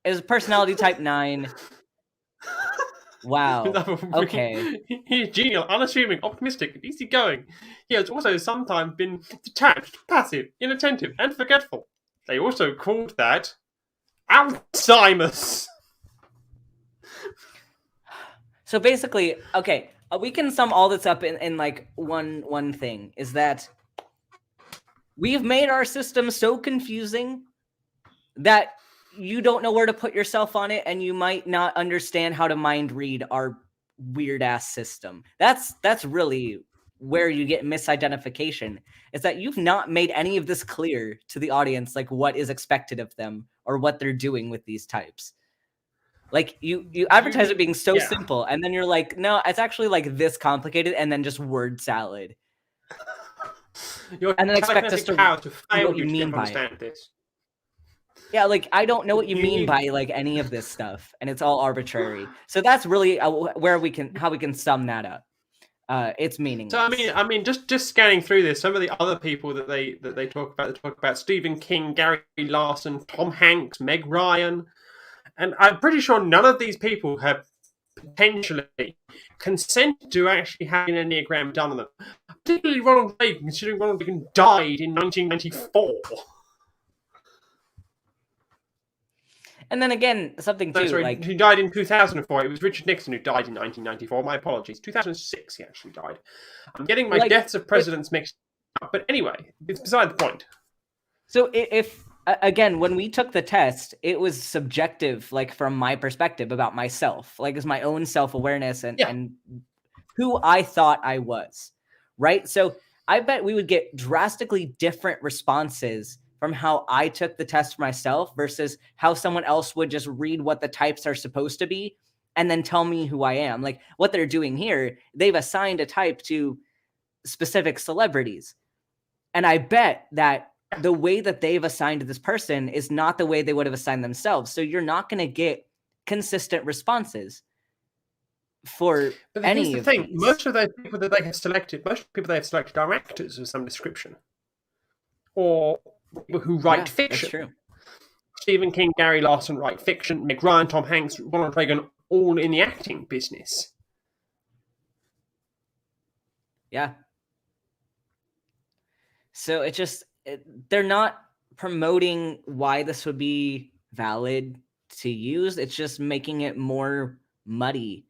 is personality type 9. Wow. Okay.
He's genial, unassuming, optimistic, and easygoing. He has also sometimes been detached, passive, inattentive, and forgetful. They also called that Alzheimer's.
So basically, okay, we can sum all this up in like one thing, is that we've made our system so confusing that you don't know where to put yourself on it, and you might not understand how to mind read our weird ass system. That's really where you get misidentification, is that you've not made any of this clear to the audience, like what is expected of them or what they're doing with these types. Like you advertise it being so simple, and then you're like, no, it's actually like this complicated, and then just word salad.
And then expect us to fail what you mean by understand this.
Yeah, like I don't know what you mean by like any of this stuff, and it's all arbitrary. So that's really how we can sum that up. It's meaningless.
So I mean, just scanning through this, some of the other people that they talk about Stephen King, Gary Larson, Tom Hanks, Meg Ryan, and I'm pretty sure none of these people have potentially consented to actually having an Enneagram done on them. Particularly Ronald Reagan, considering Ronald Reagan died in 1994.
And then again, something too, like
he died in 2004. It was Richard Nixon who died in 1994. My apologies. 2006 he actually died. I'm getting my deaths of presidents mixed up. But anyway, it's beside the point.
So if again, when we took the test, it was subjective, like from my perspective about myself, like it's my own self-awareness and who I thought I was, right? So I bet we would get drastically different responses from how I took the test for myself versus how someone else would just read what the types are supposed to be and then tell me who I am. Like what they're doing here, they've assigned a type to specific celebrities. And I bet that the way that they've assigned this person is not the way they would have assigned themselves. So you're not going to get consistent responses for any of these.
Most of those people that they have selected, are actors of some description. Or people who write fiction.
That's true.
Stephen King, Gary Larson write fiction. Meg Ryan, Tom Hanks, Ronald Reagan, all in the acting business.
Yeah. So they're not promoting why this would be valid to use. It's just making it more muddy.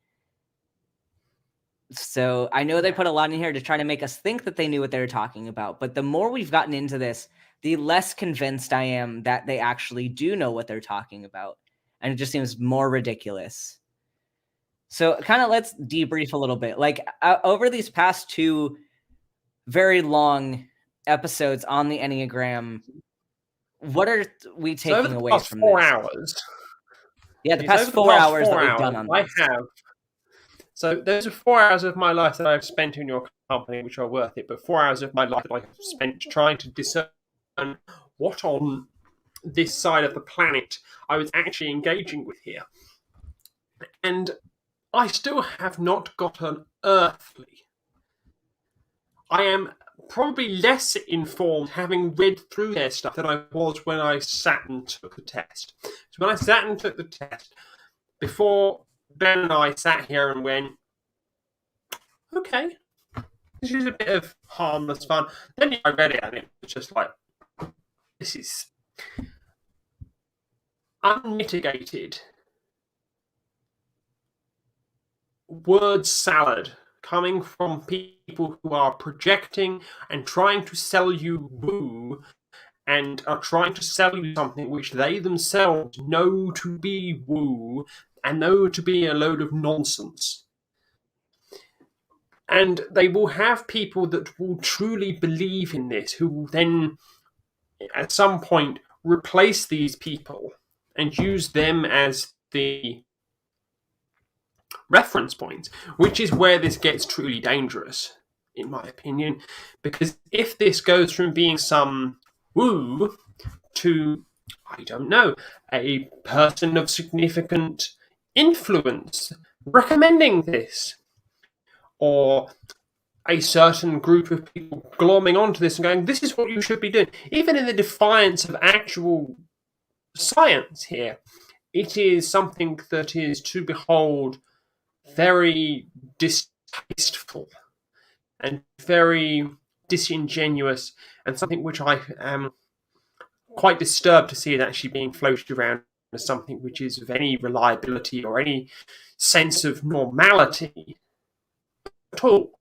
So I know they put a lot in here to try to make us think that they knew what they were talking about. But the more we've gotten into this, the less convinced I am that they actually do know what they're talking about. And it just seems more ridiculous. So kind of let's debrief a little bit. Like over these past 2 very long episodes on the Enneagram, what are we taking away from this?
4 hours.
Yeah, the past 4 hours that we've done on this.
I have. So those are 4 hours of my life that I've spent in your company, which are worth it. But 4 hours of my life that I've spent trying to discern what on this side of the planet I was actually engaging with here. And I still have not got an earthly. I am probably less informed having read through their stuff than I was when I sat and took the test. So when I sat and took the test, before Ben and I sat here and went, okay, this is a bit of harmless fun. Then I read it and it was just like, this is unmitigated word salad coming from people who are projecting and trying to sell you woo and are trying to sell you something which they themselves know to be woo and know to be a load of nonsense. And they will have people that will truly believe in this, who will then, at some point, replace these people and use them as the reference points, which is where this gets truly dangerous, in my opinion. Because if this goes from being some woo to, I don't know, a person of significant influence recommending this, or a certain group of people glomming onto this and going, this is what you should be doing, even in the defiance of actual science here, it is something that is to behold very distasteful and very disingenuous, and something which I am quite disturbed to see it actually being floated around as something which is of any reliability or any sense of normality. at all.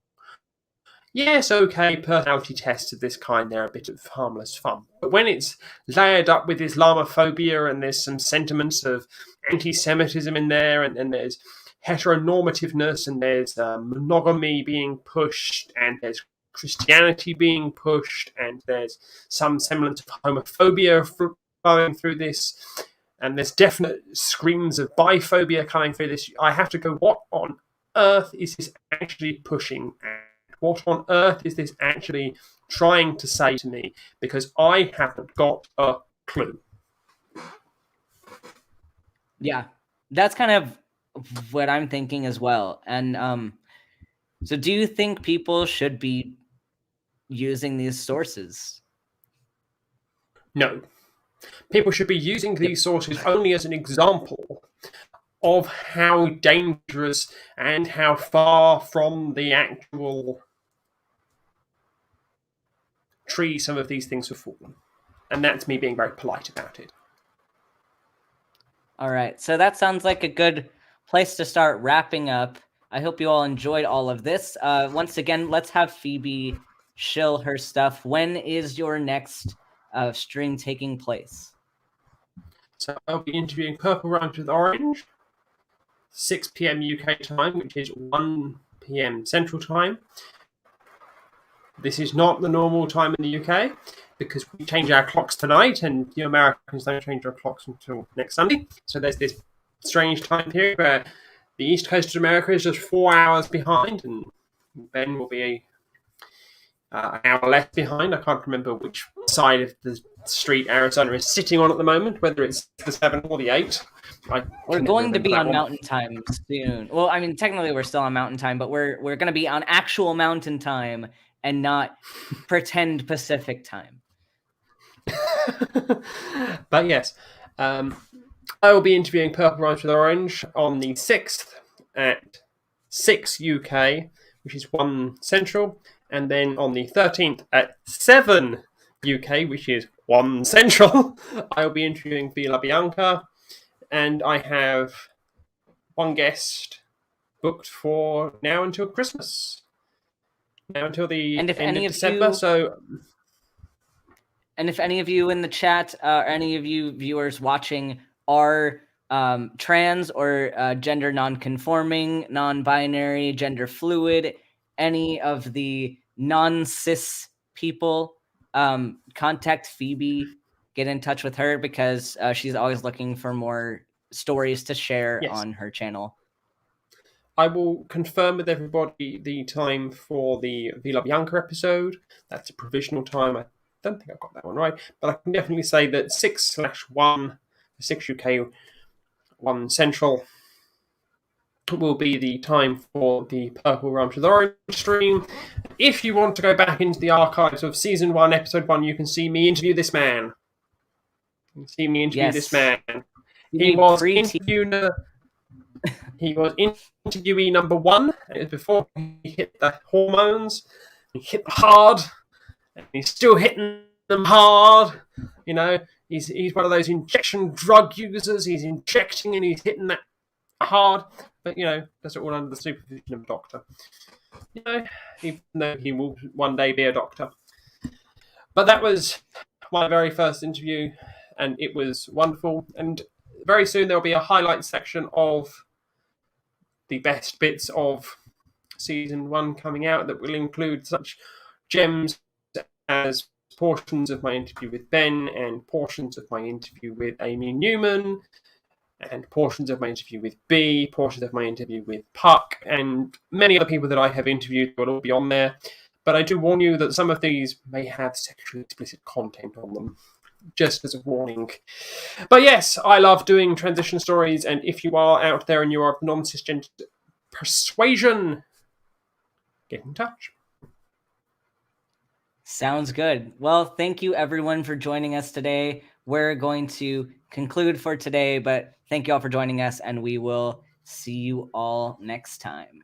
Yes, okay, personality tests of this kind, they're a bit of harmless fun. But when it's layered up with Islamophobia and there's some sentiments of anti-Semitism in there, and there's heteronormativeness, and there's monogamy being pushed, and there's Christianity being pushed, and there's some semblance of homophobia flowing through this, and there's definite screams of biphobia coming through this, I have to go, what on earth is this actually pushing at? What on earth is this actually trying to say to me? Because I haven't got a clue.
Yeah, that's kind of what I'm thinking as well. And so do you think people should be using these sources?
No. People should be using these sources only as an example of how dangerous and how far from the actual tree some of these things have fallen. And that's me being very polite about it.
All right, so that sounds like a good place to start wrapping up. I hope you all enjoyed all of this. Once again, let's have Phoebe shill her stuff. When is your next stream taking place?
So I'll be interviewing Purple Rhymes with Orange, 6 p.m. UK time, which is 1 p.m. Central time. This is not the normal time in the UK because we change our clocks tonight, and the Americans don't change their clocks until next Sunday. So there's this strange time period where the East Coast of America is just 4 hours behind, and Ben will be an hour left behind. I can't remember which side of the street Arizona is sitting on at the moment, whether it's the 7 or the 8.
We're going to be on Mountain Time soon. Well, I mean, technically we're still on Mountain Time, but we're going to be on actual Mountain Time and not pretend Pacific Time.
But yes, I will be interviewing Purple Rhymes with Orange on the 6th at 6 UK, which is 1 Central, and then on the 13th at 7 UK, which is 1 Central, I will be interviewing Villa Bianca, and I have one guest booked for now until Christmas. Now until the end of December.
And if any of you in the chat, or any of you viewers watching are trans or gender non-conforming, non-binary, gender fluid, any of the non-cis people, contact Phoebe, get in touch with her, because she's always looking for more stories to share on her channel.
I will confirm with everybody the time for the Villa Bianca episode. That's a provisional time. I don't think I've got that one right, but I can definitely say that 6/1, 6 UK, 1 Central will be the time for the Purple Rhymes with Orange stream. If you want to go back into the archives of Season 1, Episode 1, you can see me interview this man. You can see me interview this man. He was interviewee number 1. It was before he hit the hormones. He hit them hard. And he's still hitting them hard. You know, he's one of those injection drug users. He's injecting and he's hitting that hard. But, you know, that's all under the supervision of a doctor. You know, even though he will one day be a doctor. But that was my very first interview, and it was wonderful. And very soon there'll be a highlight section of the best bits of Season 1 coming out that will include such gems as portions of my interview with Ben, and portions of my interview with Amy Newman, and portions of my interview with B, portions of my interview with Puck, and many other people that I have interviewed will all be on there. But I do warn you that some of these may have sexually explicit content on them, just as a warning. But yes, I love doing transition stories, and if you are out there and you are of non-cisgender persuasion, get in touch.
Sounds good. Well, thank you everyone for joining us today. We're going to conclude for today, but thank you all for joining us, and we will see you all next time.